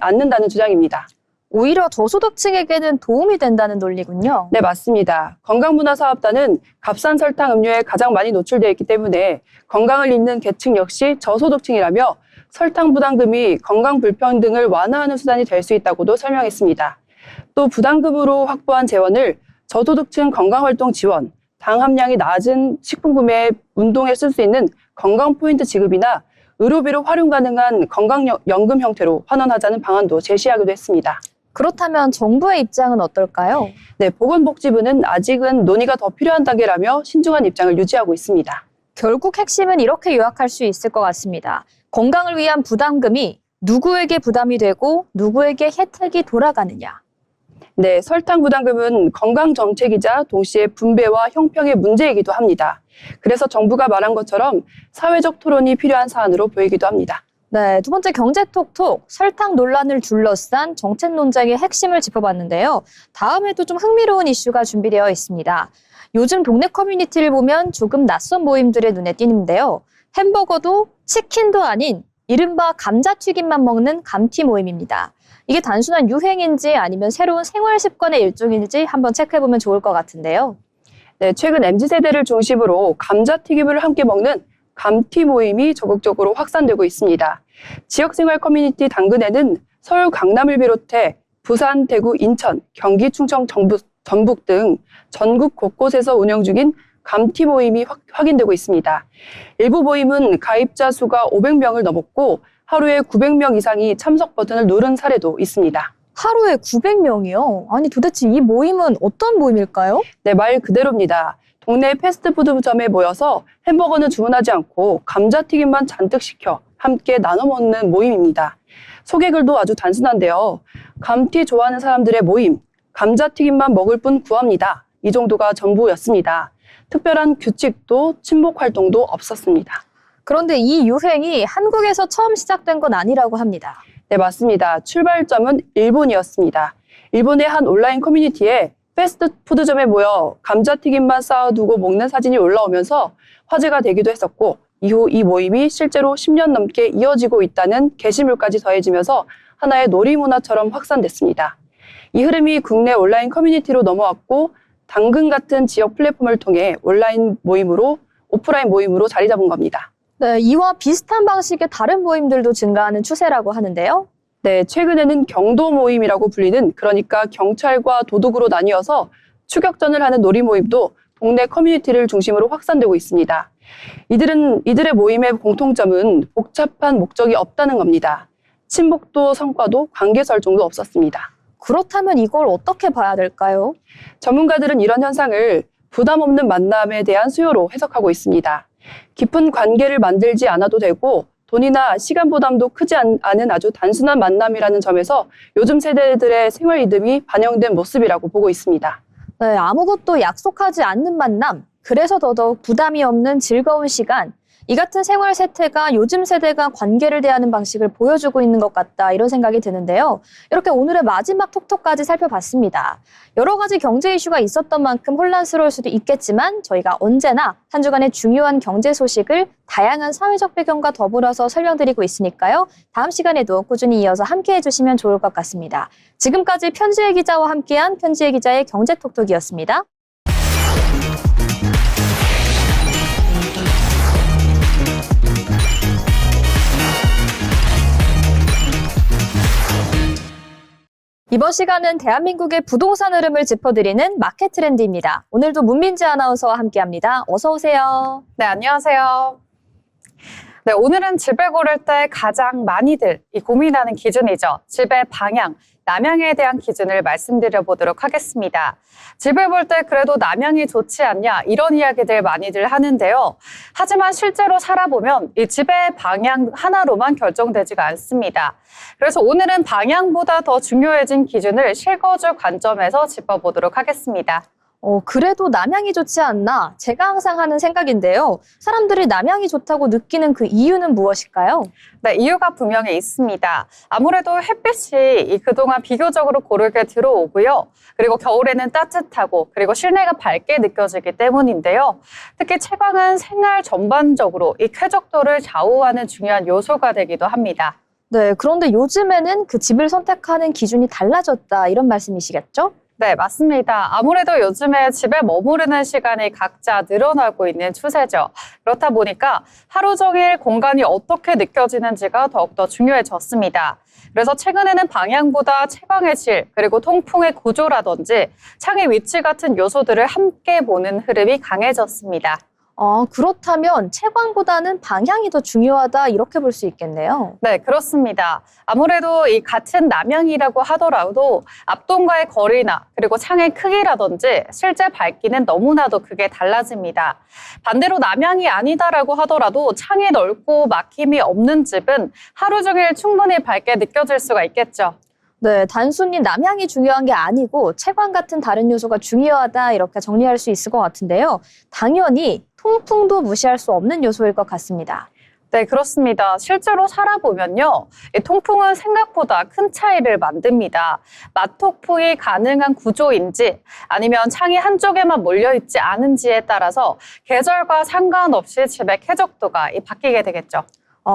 S4: 않는다는 주장입니다.
S1: 오히려 저소득층에게는 도움이 된다는 논리군요.
S4: 네, 맞습니다. 건강문화사업단은 값싼 설탕 음료에 가장 많이 노출되어 있기 때문에 건강을 잃는 계층 역시 저소득층이라며 설탕 부담금이 건강 불평등을 완화하는 수단이 될 수 있다고도 설명했습니다. 또 부담금으로 확보한 재원을 저소득층 건강활동 지원, 당 함량이 낮은 식품 구매, 운동에 쓸 수 있는 건강 포인트 지급이나 의료비로 활용 가능한 건강연금 형태로 환원하자는 방안도 제시하기도 했습니다.
S1: 그렇다면 정부의 입장은 어떨까요?
S4: 네, 보건복지부는 아직은 논의가 더 필요한 단계라며 신중한 입장을 유지하고 있습니다.
S1: 결국 핵심은 이렇게 요약할 수 있을 것 같습니다. 건강을 위한 부담금이 누구에게 부담이 되고 누구에게 혜택이 돌아가느냐.
S4: 네, 설탕 부담금은 건강 정책이자 동시에 분배와 형평의 문제이기도 합니다. 그래서 정부가 말한 것처럼 사회적 토론이 필요한 사안으로 보이기도 합니다.
S1: 네, 두 번째 경제톡톡, 설탕 논란을 둘러싼 정책 논쟁의 핵심을 짚어봤는데요. 다음에도 좀 흥미로운 이슈가 준비되어 있습니다. 요즘 동네 커뮤니티를 보면 조금 낯선 모임들의 눈에 띄는데요. 햄버거도 치킨도 아닌 이른바 감자튀김만 먹는 감튀 모임입니다. 이게 단순한 유행인지 아니면 새로운 생활 습관의 일종인지 한번 체크해보면 좋을 것 같은데요.
S4: 네, 최근 MZ세대를 중심으로 감자튀김을 함께 먹는 감튀 모임이 적극적으로 확산되고 있습니다. 지역생활 커뮤니티 당근에는 서울 강남을 비롯해 부산, 대구, 인천, 경기, 충청, 전북 등 전국 곳곳에서 운영 중인 감튀 모임이 확인되고 있습니다. 일부 모임은 가입자 수가 500명을 넘었고 하루에 900명 이상이 참석 버튼을 누른 사례도 있습니다.
S1: 하루에 900명이요? 아니 도대체 이 모임은 어떤 모임일까요?
S4: 네, 말 그대로입니다. 동네 패스트푸드점에 모여서 햄버거는 주문하지 않고 감자튀김만 잔뜩 시켜 함께 나눠 먹는 모임입니다. 소개글도 아주 단순한데요. 감튀 좋아하는 사람들의 모임, 감자튀김만 먹을 뿐 구합니다. 이 정도가 전부였습니다. 특별한 규칙도 친목 활동도 없었습니다.
S1: 그런데 이 유행이 한국에서 처음 시작된 건 아니라고 합니다.
S4: 네, 맞습니다. 출발점은 일본이었습니다. 일본의 한 온라인 커뮤니티에 패스트푸드점에 모여 감자튀김만 쌓아두고 먹는 사진이 올라오면서 화제가 되기도 했었고 이후 이 모임이 실제로 10년 넘게 이어지고 있다는 게시물까지 더해지면서 하나의 놀이문화처럼 확산됐습니다. 이 흐름이 국내 온라인 커뮤니티로 넘어왔고 당근 같은 지역 플랫폼을 통해 오프라인 모임으로 자리 잡은 겁니다.
S1: 네, 이와 비슷한 방식의 다른 모임들도 증가하는 추세라고 하는데요.
S4: 네, 최근에는 경도 모임이라고 불리는 그러니까 경찰과 도둑으로 나뉘어서 추격전을 하는 놀이 모임도 동네 커뮤니티를 중심으로 확산되고 있습니다. 이들의 모임의 공통점은 복잡한 목적이 없다는 겁니다. 친목도 성과도 관계 설정도 없었습니다.
S1: 그렇다면 이걸 어떻게 봐야 될까요?
S4: 전문가들은 이런 현상을 부담 없는 만남에 대한 수요로 해석하고 있습니다. 깊은 관계를 만들지 않아도 되고 돈이나 시간 부담도 크지 않은 아주 단순한 만남이라는 점에서 요즘 세대들의 생활 리듬이 반영된 모습이라고 보고 있습니다.
S1: 네, 아무것도 약속하지 않는 만남, 그래서 더더욱 부담이 없는 즐거운 시간, 이 같은 생활 세태가 요즘 세대가 관계를 대하는 방식을 보여주고 있는 것 같다 이런 생각이 드는데요. 이렇게 오늘의 마지막 톡톡까지 살펴봤습니다. 여러 가지 경제 이슈가 있었던 만큼 혼란스러울 수도 있겠지만 저희가 언제나 한 주간의 중요한 경제 소식을 다양한 사회적 배경과 더불어서 설명드리고 있으니까요. 다음 시간에도 꾸준히 이어서 함께해 주시면 좋을 것 같습니다. 지금까지 편지의 기자와 함께한 편지의 기자의 경제톡톡이었습니다. 이번 시간은 대한민국의 부동산 흐름을 짚어드리는 마켓 트렌드입니다. 오늘도 문민지 아나운서와 함께합니다. 어서 오세요.
S5: 네, 안녕하세요. 네, 오늘은 집을 고를 때 가장 많이들 고민하는 기준이죠. 집의 방향, 남향에 대한 기준을 말씀드려 보도록 하겠습니다. 집을 볼 때 그래도 남향이 좋지 않냐 이런 이야기들 많이들 하는데요. 하지만 실제로 살아보면 이 집의 방향 하나로만 결정되지가 않습니다. 그래서 오늘은 방향보다 더 중요해진 기준을 실거주 관점에서 짚어보도록 하겠습니다.
S1: 그래도 남향이 좋지 않나? 제가 항상 하는 생각인데요. 사람들이 남향이 좋다고 느끼는 그 이유는 무엇일까요?
S5: 네, 이유가 분명히 있습니다. 아무래도 햇빛이 그동안 비교적으로 고르게 들어오고요. 그리고 겨울에는 따뜻하고 그리고 실내가 밝게 느껴지기 때문인데요. 특히 채광은 생활 전반적으로 이 쾌적도를 좌우하는 중요한 요소가 되기도 합니다.
S1: 네, 그런데 요즘에는 그 집을 선택하는 기준이 달라졌다 이런 말씀이시겠죠?
S5: 네, 맞습니다. 아무래도 요즘에 집에 머무르는 시간이 각자 늘어나고 있는 추세죠. 그렇다 보니까 하루 종일 공간이 어떻게 느껴지는지가 더욱더 중요해졌습니다. 그래서 최근에는 방향보다 채광의 질, 그리고 통풍의 구조라든지 창의 위치 같은 요소들을 함께 보는 흐름이 강해졌습니다.
S1: 그렇다면 채광보다는 방향이 더 중요하다 이렇게 볼 수 있겠네요.
S5: 네, 그렇습니다. 아무래도 이 같은 남향이라고 하더라도 앞동과의 거리나 그리고 창의 크기라든지 실제 밝기는 너무나도 크게 달라집니다. 반대로 남향이 아니다라고 하더라도 창이 넓고 막힘이 없는 집은 하루 종일 충분히 밝게 느껴질 수가 있겠죠.
S1: 네, 단순히 남향이 중요한 게 아니고 채광 같은 다른 요소가 중요하다 이렇게 정리할 수 있을 것 같은데요. 당연히 통풍도 무시할 수 없는 요소일 것 같습니다.
S5: 네, 그렇습니다. 실제로 살아보면요. 이 통풍은 생각보다 큰 차이를 만듭니다. 맞통풍이 가능한 구조인지 아니면 창이 한쪽에만 몰려있지 않은지에 따라서 계절과 상관없이 집의 쾌적도가 바뀌게 되겠죠.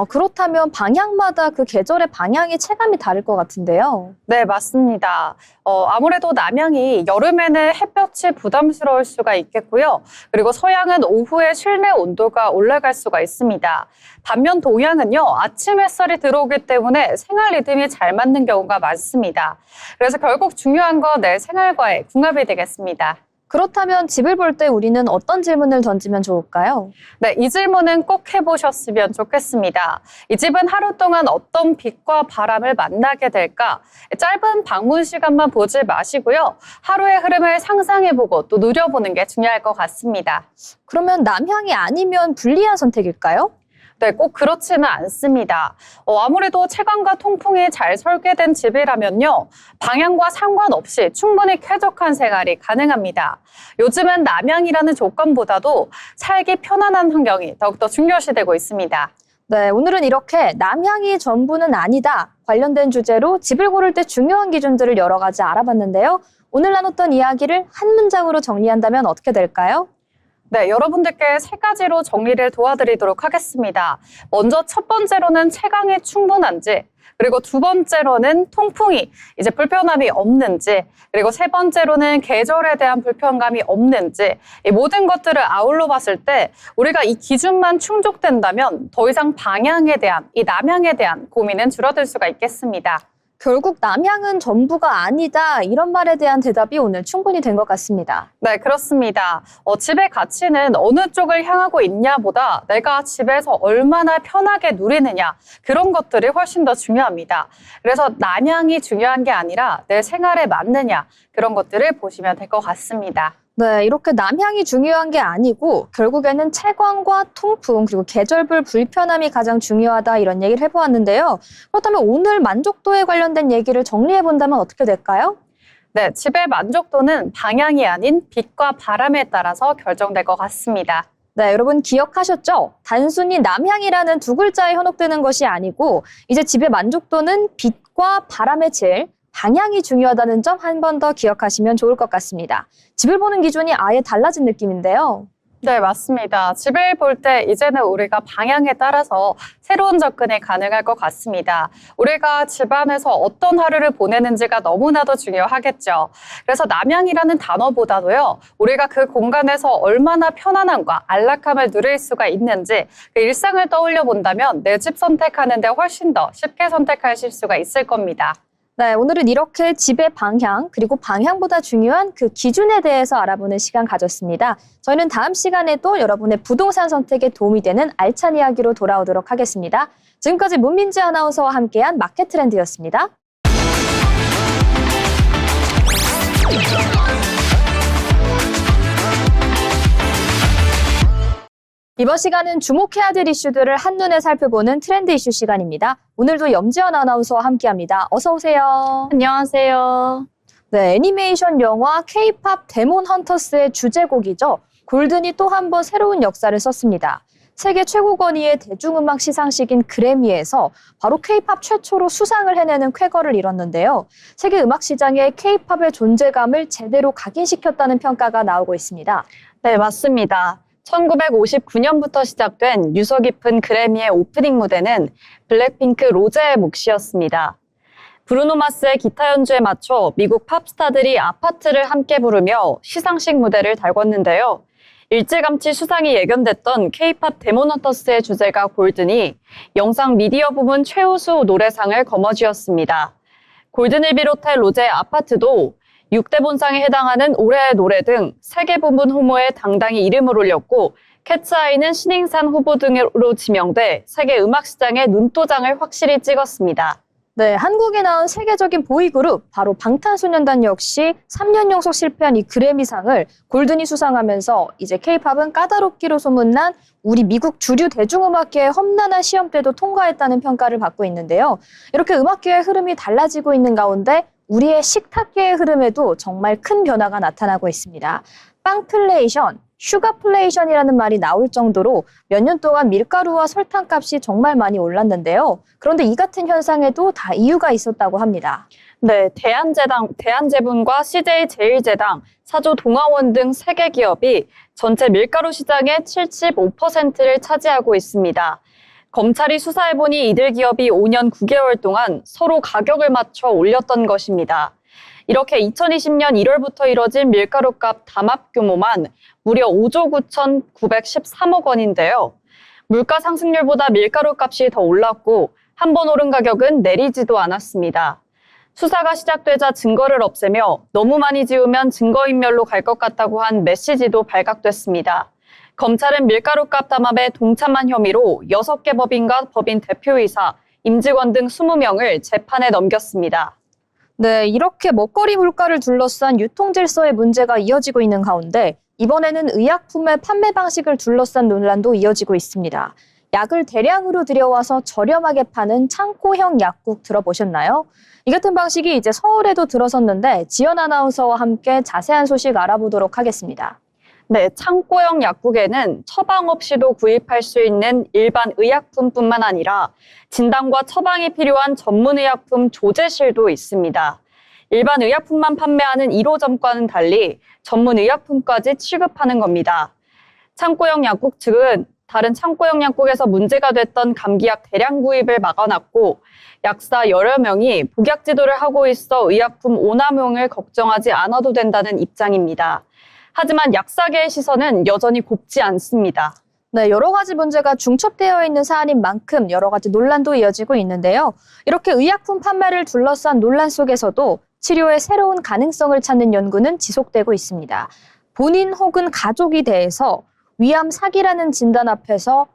S1: 그렇다면 방향마다 그 계절의 방향이 체감이 다를 것 같은데요.
S5: 네, 맞습니다. 아무래도 남향이 여름에는 햇볕이 부담스러울 수가 있겠고요. 그리고 서향은 오후에 실내 온도가 올라갈 수가 있습니다. 반면 동향은요, 아침 햇살이 들어오기 때문에 생활 리듬이 잘 맞는 경우가 많습니다. 그래서 결국 중요한 건 내 생활과의 궁합이 되겠습니다.
S1: 그렇다면 집을 볼 때 우리는 어떤 질문을 던지면 좋을까요?
S5: 네, 이 질문은 꼭 해보셨으면 좋겠습니다. 이 집은 하루 동안 어떤 빛과 바람을 만나게 될까? 짧은 방문 시간만 보지 마시고요. 하루의 흐름을 상상해보고 또 누려보는 게 중요할 것 같습니다.
S1: 그러면 남향이 아니면 불리한 선택일까요?
S5: 네, 꼭 그렇지는 않습니다. 아무래도 채광과 통풍이 잘 설계된 집이라면요. 방향과 상관없이 충분히 쾌적한 생활이 가능합니다. 요즘은 남향이라는 조건보다도 살기 편안한 환경이 더욱더 중요시되고 있습니다.
S1: 네, 오늘은 이렇게 남향이 전부는 아니다 관련된 주제로 집을 고를 때 중요한 기준들을 여러 가지 알아봤는데요. 오늘 나눴던 이야기를 한 문장으로 정리한다면 어떻게 될까요?
S5: 네, 여러분들께 세 가지로 정리를 도와드리도록 하겠습니다. 먼저 첫 번째로는 채광이 충분한지, 그리고 두 번째로는 통풍이 이제 불편함이 없는지, 그리고 세 번째로는 계절에 대한 불편감이 없는지, 이 모든 것들을 아울러 봤을 때 우리가 이 기준만 충족된다면 더 이상 방향에 대한, 이 남향에 대한 고민은 줄어들 수가 있겠습니다.
S1: 결국 남향은 전부가 아니다 이런 말에 대한 대답이 오늘 충분히 된 것 같습니다.
S5: 네, 그렇습니다. 집의 가치는 어느 쪽을 향하고 있냐보다 내가 집에서 얼마나 편하게 누리느냐 그런 것들이 훨씬 더 중요합니다. 그래서 남향이 중요한 게 아니라 내 생활에 맞느냐 그런 것들을 보시면 될 것 같습니다.
S1: 네, 이렇게 남향이 중요한 게 아니고 결국에는 채광과 통풍 그리고 계절별 불편함이 가장 중요하다 이런 얘기를 해보았는데요. 그렇다면 오늘 만족도에 관련된 얘기를 정리해본다면 어떻게 될까요?
S5: 네, 집의 만족도는 방향이 아닌 빛과 바람에 따라서 결정될 것 같습니다.
S1: 네, 여러분 기억하셨죠? 단순히 남향이라는 두 글자에 현혹되는 것이 아니고 이제 집의 만족도는 빛과 바람의 질, 방향이 중요하다는 점 한 번 더 기억하시면 좋을 것 같습니다. 집을 보는 기준이 아예 달라진 느낌인데요.
S5: 네, 맞습니다. 집을 볼 때 이제는 우리가 방향에 따라서 새로운 접근이 가능할 것 같습니다. 우리가 집 안에서 어떤 하루를 보내는지가 너무나도 중요하겠죠. 그래서 남향이라는 단어보다도요, 우리가 그 공간에서 얼마나 편안함과 안락함을 누릴 수가 있는지 그 일상을 떠올려 본다면 내 집 선택하는 데 훨씬 더 쉽게 선택하실 수가 있을 겁니다.
S1: 네, 오늘은 이렇게 집의 방향 그리고 방향보다 중요한 그 기준에 대해서 알아보는 시간 가졌습니다. 저희는 다음 시간에도 여러분의 부동산 선택에 도움이 되는 알찬 이야기로 돌아오도록 하겠습니다. 지금까지 문민지 아나운서와 함께한 마켓 트렌드였습니다. 이번 시간은 주목해야 될 이슈들을 한눈에 살펴보는 트렌드 이슈 시간입니다. 오늘도 염지연 아나운서와 함께합니다. 어서 오세요.
S5: 안녕하세요.
S1: 네, 애니메이션 영화 K-팝 데몬 헌터스의 주제곡이죠. 골든이 또 한 번 새로운 역사를 썼습니다. 세계 최고 권위의 대중음악 시상식인 그래미에서 바로 K-팝 최초로 수상을 해내는 쾌거를 이뤘는데요. 세계 음악 시장에 K-팝의 존재감을 제대로 각인시켰다는 평가가 나오고 있습니다.
S6: 네, 맞습니다. 1959년부터 시작된 유서 깊은 그래미의 오프닝 무대는 블랙핑크 로제의 몫이었습니다. 브루노 마스의 기타 연주에 맞춰 미국 팝스타들이 아파트를 함께 부르며 시상식 무대를 달궜는데요. 일찌감치 수상이 예견됐던 K-팝 데몬 헌터스의 주제가 골든이 영상 미디어 부문 최우수 노래상을 거머쥐었습니다. 골든을 비롯해 로제의 아파트도 6대 본상에 해당하는 올해의 노래 등 3개 부문 후보에 당당히 이름을 올렸고 캣츠아이는 신인상 후보 등으로 지명돼 세계 음악 시장의 눈도장을 확실히 찍었습니다.
S1: 네, 한국에 나온 세계적인 보이그룹 바로 방탄소년단 역시 3년 연속 실패한 이 그래미상을 골든이 수상하면서 이제 K-팝은 까다롭기로 소문난 우리 미국 주류 대중음악계의 험난한 시험대도 통과했다는 평가를 받고 있는데요. 이렇게 음악계의 흐름이 달라지고 있는 가운데 우리의 식탁계의 흐름에도 정말 큰 변화가 나타나고 있습니다. 빵플레이션, 슈가플레이션이라는 말이 나올 정도로 몇 년 동안 밀가루와 설탕 값이 정말 많이 올랐는데요. 그런데 이 같은 현상에도 다 이유가 있었다고 합니다.
S6: 네, 대한제분과 CJ제일제당, 사조동아원 등 세계 기업이 전체 밀가루 시장의 75%를 차지하고 있습니다. 검찰이 수사해보니 이들 기업이 5년 9개월 동안 서로 가격을 맞춰 올렸던 것입니다. 이렇게 2020년 1월부터 이뤄진 밀가루값 담합 규모만 무려 5조 9,913억 원인데요. 물가 상승률보다 밀가루값이 더 올랐고 한 번 오른 가격은 내리지도 않았습니다. 수사가 시작되자 증거를 없애며 너무 많이 지우면 증거인멸로 갈 것 같다고 한 메시지도 발각됐습니다. 검찰은 밀가루값 담합에 동참한 혐의로 6개 법인과 법인 대표이사, 임직원 등 20명을 재판에 넘겼습니다.
S1: 네, 이렇게 먹거리 물가를 둘러싼 유통 질서의 문제가 이어지고 있는 가운데 이번에는 의약품의 판매 방식을 둘러싼 논란도 이어지고 있습니다. 약을 대량으로 들여와서 저렴하게 파는 창고형 약국 들어보셨나요? 이 같은 방식이 이제 서울에도 들어섰는데 지연 아나운서와 함께 자세한 소식 알아보도록 하겠습니다.
S6: 네, 창고형 약국에는 처방 없이도 구입할 수 있는 일반 의약품뿐만 아니라 진단과 처방이 필요한 전문의약품 조제실도 있습니다. 일반 의약품만 판매하는 1호점과는 달리 전문의약품까지 취급하는 겁니다. 창고형 약국 측은 다른 창고형 약국에서 문제가 됐던 감기약 대량 구입을 막아놨고 약사 여러 명이 복약 지도를 하고 있어 의약품 오남용을 걱정하지 않아도 된다는 입장입니다. 하지만 약사계의 시선은 여전히 곱지 않습니다.
S1: 네, 여러 가지 문제가 중첩되어 있는 사안인 만큼 여러 가지 논란도 이어지고 있는데요. 이렇게 의약품 판매를 둘러싼 논란 속에서도 치료의 새로운 가능성을 찾는 연구는 지속되고 있습니다. 본인 혹은 가족이 대해서 위암 사기라는 진단 앞에서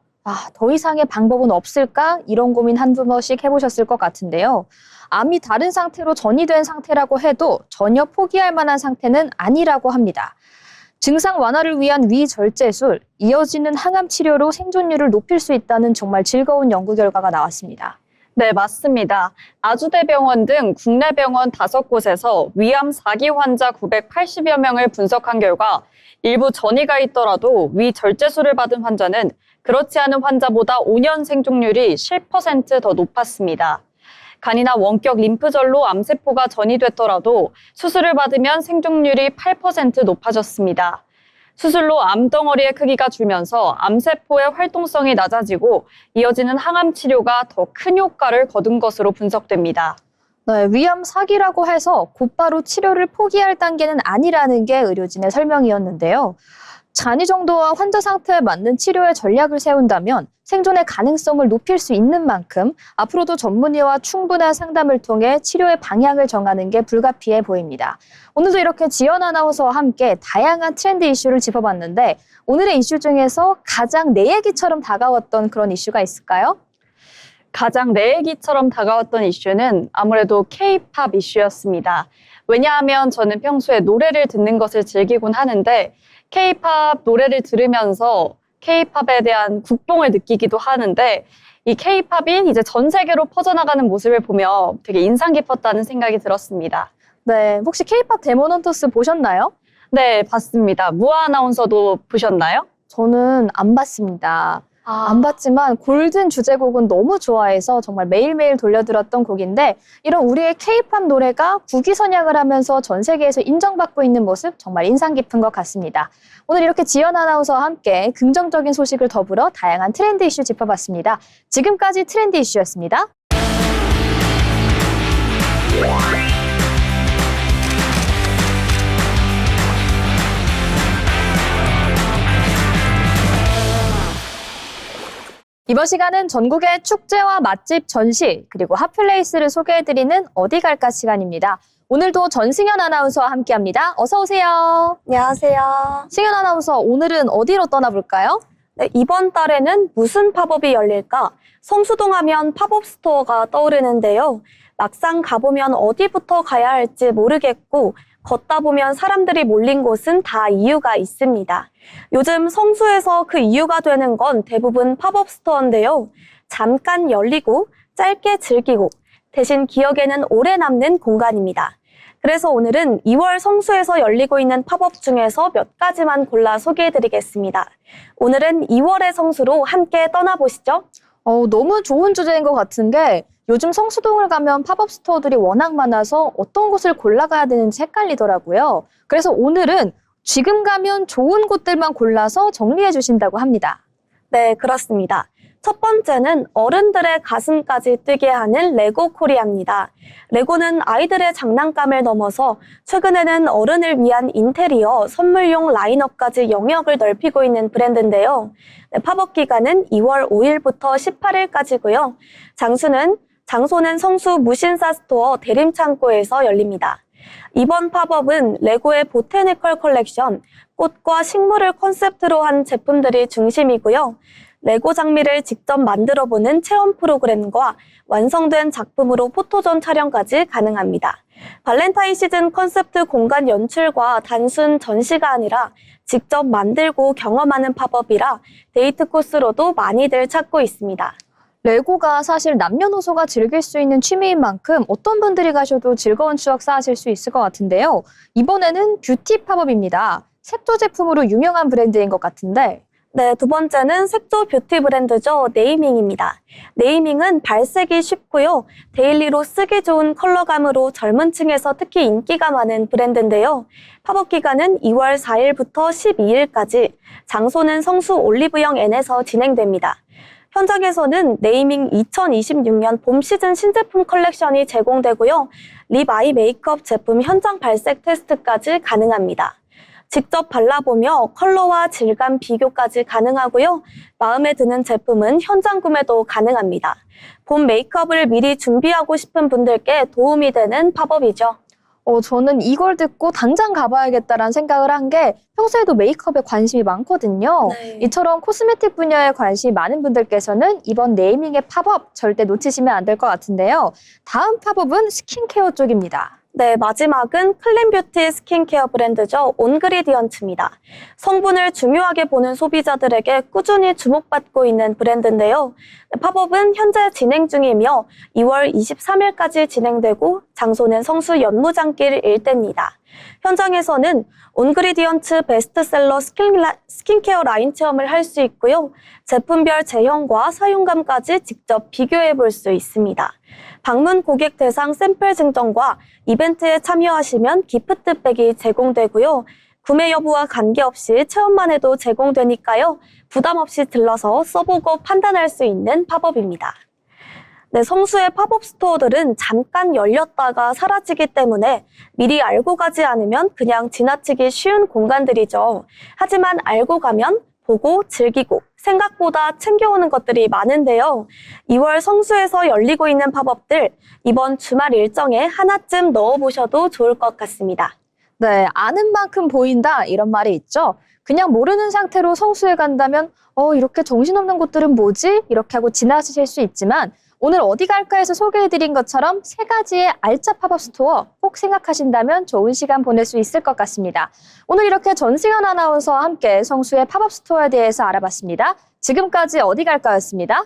S1: 더 이상의 방법은 없을까? 이런 고민 한두 번씩 해보셨을 것 같은데요. 암이 다른 상태로 전이된 상태라고 해도 전혀 포기할 만한 상태는 아니라고 합니다. 증상 완화를 위한 위절제술, 이어지는 항암 치료로 생존율을 높일 수 있다는 정말 즐거운 연구 결과가 나왔습니다.
S6: 네, 맞습니다. 아주대병원 등 국내 병원 5곳에서 위암 4기 환자 980여 명을 분석한 결과 일부 전이가 있더라도 위절제술을 받은 환자는 그렇지 않은 환자보다 5년 생존율이 10% 더 높았습니다. 간이나 원격 림프절로 암세포가 전이됐더라도 수술을 받으면 생존율이 8% 높아졌습니다. 수술로 암덩어리의 크기가 줄면서 암세포의 활동성이 낮아지고 이어지는 항암 치료가 더 큰 효과를 거둔 것으로 분석됩니다.
S1: 네, 위암 사기라고 해서 곧바로 치료를 포기할 단계는 아니라는 게 의료진의 설명이었는데요. 잔이 정도와 환자 상태에 맞는 치료의 전략을 세운다면 생존의 가능성을 높일 수 있는 만큼 앞으로도 전문의와 충분한 상담을 통해 치료의 방향을 정하는 게 불가피해 보입니다. 오늘도 이렇게 지연 아나운서와 함께 다양한 트렌드 이슈를 짚어봤는데 오늘의 이슈 중에서 가장 내 얘기처럼 다가왔던 그런 이슈가 있을까요?
S6: 가장 내 얘기처럼 다가왔던 이슈는 아무래도 K-팝 이슈였습니다. 왜냐하면 저는 평소에 노래를 듣는 것을 즐기곤 하는데 K-팝 노래를 들으면서 K-팝에 대한 국뽕을 느끼기도 하는데 이 K-팝이 이제 전 세계로 퍼져나가는 모습을 보며 되게 인상 깊었다는 생각이 들었습니다.
S1: 네, 혹시 K-팝 데몬 헌터스 보셨나요?
S6: 네, 봤습니다. 무아 아나운서도 보셨나요?
S1: 저는 안 봤습니다. 안 봤지만 골든 주제곡은 너무 좋아해서 정말 매일매일 돌려들었던 곡인데 이런 우리의 K-팝 노래가 국위선양을 하면서 전 세계에서 인정받고 있는 모습 정말 인상 깊은 것 같습니다. 오늘 이렇게 지연 아나운서와 함께 긍정적인 소식을 더불어 다양한 트렌드 이슈 짚어봤습니다. 지금까지 트렌드 이슈였습니다. 이번 시간은 전국의 축제와 맛집 전시 그리고 핫플레이스를 소개해드리는 어디 갈까 시간입니다. 오늘도 전승현 아나운서와 함께합니다. 어서 오세요.
S7: 안녕하세요.
S1: 승현 아나운서 오늘은 어디로 떠나볼까요? 네, 이번 달에는 무슨 팝업이 열릴까? 성수동 하면 팝업 스토어가 떠오르는데요. 막상 가보면 어디부터 가야 할지 모르겠고 걷다 보면 사람들이 몰린 곳은 다 이유가 있습니다. 요즘 성수에서 그 이유가 되는 건 대부분 팝업 스토어인데요. 잠깐 열리고 짧게 즐기고 대신 기억에는 오래 남는 공간입니다. 그래서 오늘은 2월 성수에서 열리고 있는 팝업 중에서 몇 가지만 골라 소개해드리겠습니다. 오늘은 2월의 성수로 함께 떠나보시죠.
S6: 너무 좋은 주제인 것 같은 게 요즘 성수동을 가면 팝업 스토어들이 워낙 많아서 어떤 곳을 골라가야 되는지 헷갈리더라고요. 그래서 오늘은 지금 가면 좋은 곳들만 골라서 정리해 주신다고 합니다.
S1: 네, 그렇습니다. 첫 번째는 어른들의 가슴까지 뛰게 하는 레고 코리아입니다. 레고는 아이들의 장난감을 넘어서 최근에는 어른을 위한 인테리어, 선물용 라인업까지 영역을 넓히고 있는 브랜드인데요. 네, 팝업 기간은 2월 5일부터 18일까지고요. 장소는 성수 무신사 스토어 대림창고에서 열립니다. 이번 팝업은 레고의 보테니컬 컬렉션, 꽃과 식물을 컨셉트로 한 제품들이 중심이고요. 레고 장미를 직접 만들어보는 체험 프로그램과 완성된 작품으로 포토존 촬영까지 가능합니다. 발렌타인 시즌 컨셉트 공간 연출과 단순 전시가 아니라 직접 만들고 경험하는 팝업이라 데이트 코스로도 많이들 찾고 있습니다.
S6: 레고가 사실 남녀노소가 즐길 수 있는 취미인 만큼 어떤 분들이 가셔도 즐거운 추억 쌓으실 수 있을 것 같은데요. 이번에는 뷰티 팝업입니다. 색조 제품으로 유명한 브랜드인 것 같은데
S1: 네, 두 번째는 색조 뷰티 브랜드죠. 네이밍입니다. 네이밍은 발색이 쉽고요. 데일리로 쓰기 좋은 컬러감으로 젊은 층에서 특히 인기가 많은 브랜드인데요. 팝업 기간은 2월 4일부터 12일까지, 장소는 성수 올리브영 N에서 진행됩니다. 현장에서는 네이밍 2026년 봄 시즌 신제품 컬렉션이 제공되고요. 립 아이 메이크업 제품 현장 발색 테스트까지 가능합니다. 직접 발라보며 컬러와 질감 비교까지 가능하고요. 마음에 드는 제품은 현장 구매도 가능합니다. 봄 메이크업을 미리 준비하고 싶은 분들께 도움이 되는 팝업이죠.
S6: 저는 이걸 듣고 당장 가봐야겠다라는 생각을 한 게 평소에도 메이크업에 관심이 많거든요.
S1: 네.
S6: 이처럼 코스메틱 분야에 관심이 많은 분들께서는 이번 네이밍의 팝업 절대 놓치시면 안 될 것 같은데요. 다음 팝업은 스킨케어 쪽입니다.
S1: 네, 마지막은 클린뷰티 스킨케어 브랜드죠. 온그리디언츠입니다. 성분을 중요하게 보는 소비자들에게 꾸준히 주목받고 있는 브랜드인데요. 팝업은 현재 진행 중이며 2월 23일까지 진행되고 장소는 성수 연무장길 일대입니다. 현장에서는 온그리디언츠 베스트셀러 스킨케어 라인 체험을 할 수 있고요. 제품별 제형과 사용감까지 직접 비교해 볼 수 있습니다. 방문 고객 대상 샘플 증정과 이벤트에 참여하시면 기프트백이 제공되고요. 구매 여부와 관계없이 체험만 해도 제공되니까요. 부담 없이 들러서 써보고 판단할 수 있는 팝업입니다. 네, 성수의 팝업 스토어들은 잠깐 열렸다가 사라지기 때문에 미리 알고 가지 않으면 그냥 지나치기 쉬운 공간들이죠. 하지만 알고 가면 보고 즐기고 생각보다 챙겨오는 것들이 많은데요. 2월 성수에서 열리고 있는 팝업들 이번 주말 일정에 하나쯤 넣어보셔도 좋을 것 같습니다.
S6: 네, 아는 만큼 보인다 이런 말이 있죠. 그냥 모르는 상태로 성수에 간다면 이렇게 정신없는 곳들은 뭐지? 이렇게 하고 지나치실 수 있지만 오늘 어디 갈까 해서 소개해드린 것처럼 세 가지의 알짜 팝업 스토어 꼭 생각하신다면 좋은 시간 보낼 수 있을 것 같습니다. 오늘 이렇게 전승현 아나운서와 함께 성수의 팝업 스토어에 대해서 알아봤습니다. 지금까지 어디 갈까였습니다.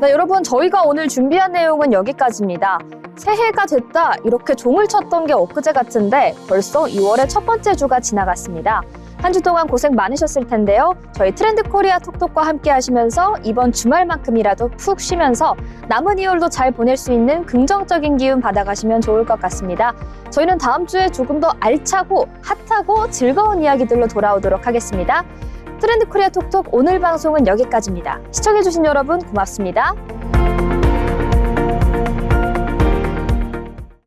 S6: 네, 여러분 저희가 오늘 준비한 내용은 여기까지입니다. 새해가 됐다 이렇게 종을 쳤던 게 엊그제 같은데 벌써 2월의 첫 번째 주가 지나갔습니다. 한 주 동안 고생 많으셨을 텐데요. 저희 트렌드 코리아 톡톡과 함께 하시면서 이번 주말만큼이라도 푹 쉬면서 남은 2월도 잘 보낼 수 있는 긍정적인 기운 받아가시면 좋을 것 같습니다. 저희는 다음 주에 조금 더 알차고 핫하고 즐거운 이야기들로 돌아오도록 하겠습니다. 트렌드 코리아 톡톡 오늘 방송은 여기까지입니다. 시청해주신 여러분 고맙습니다.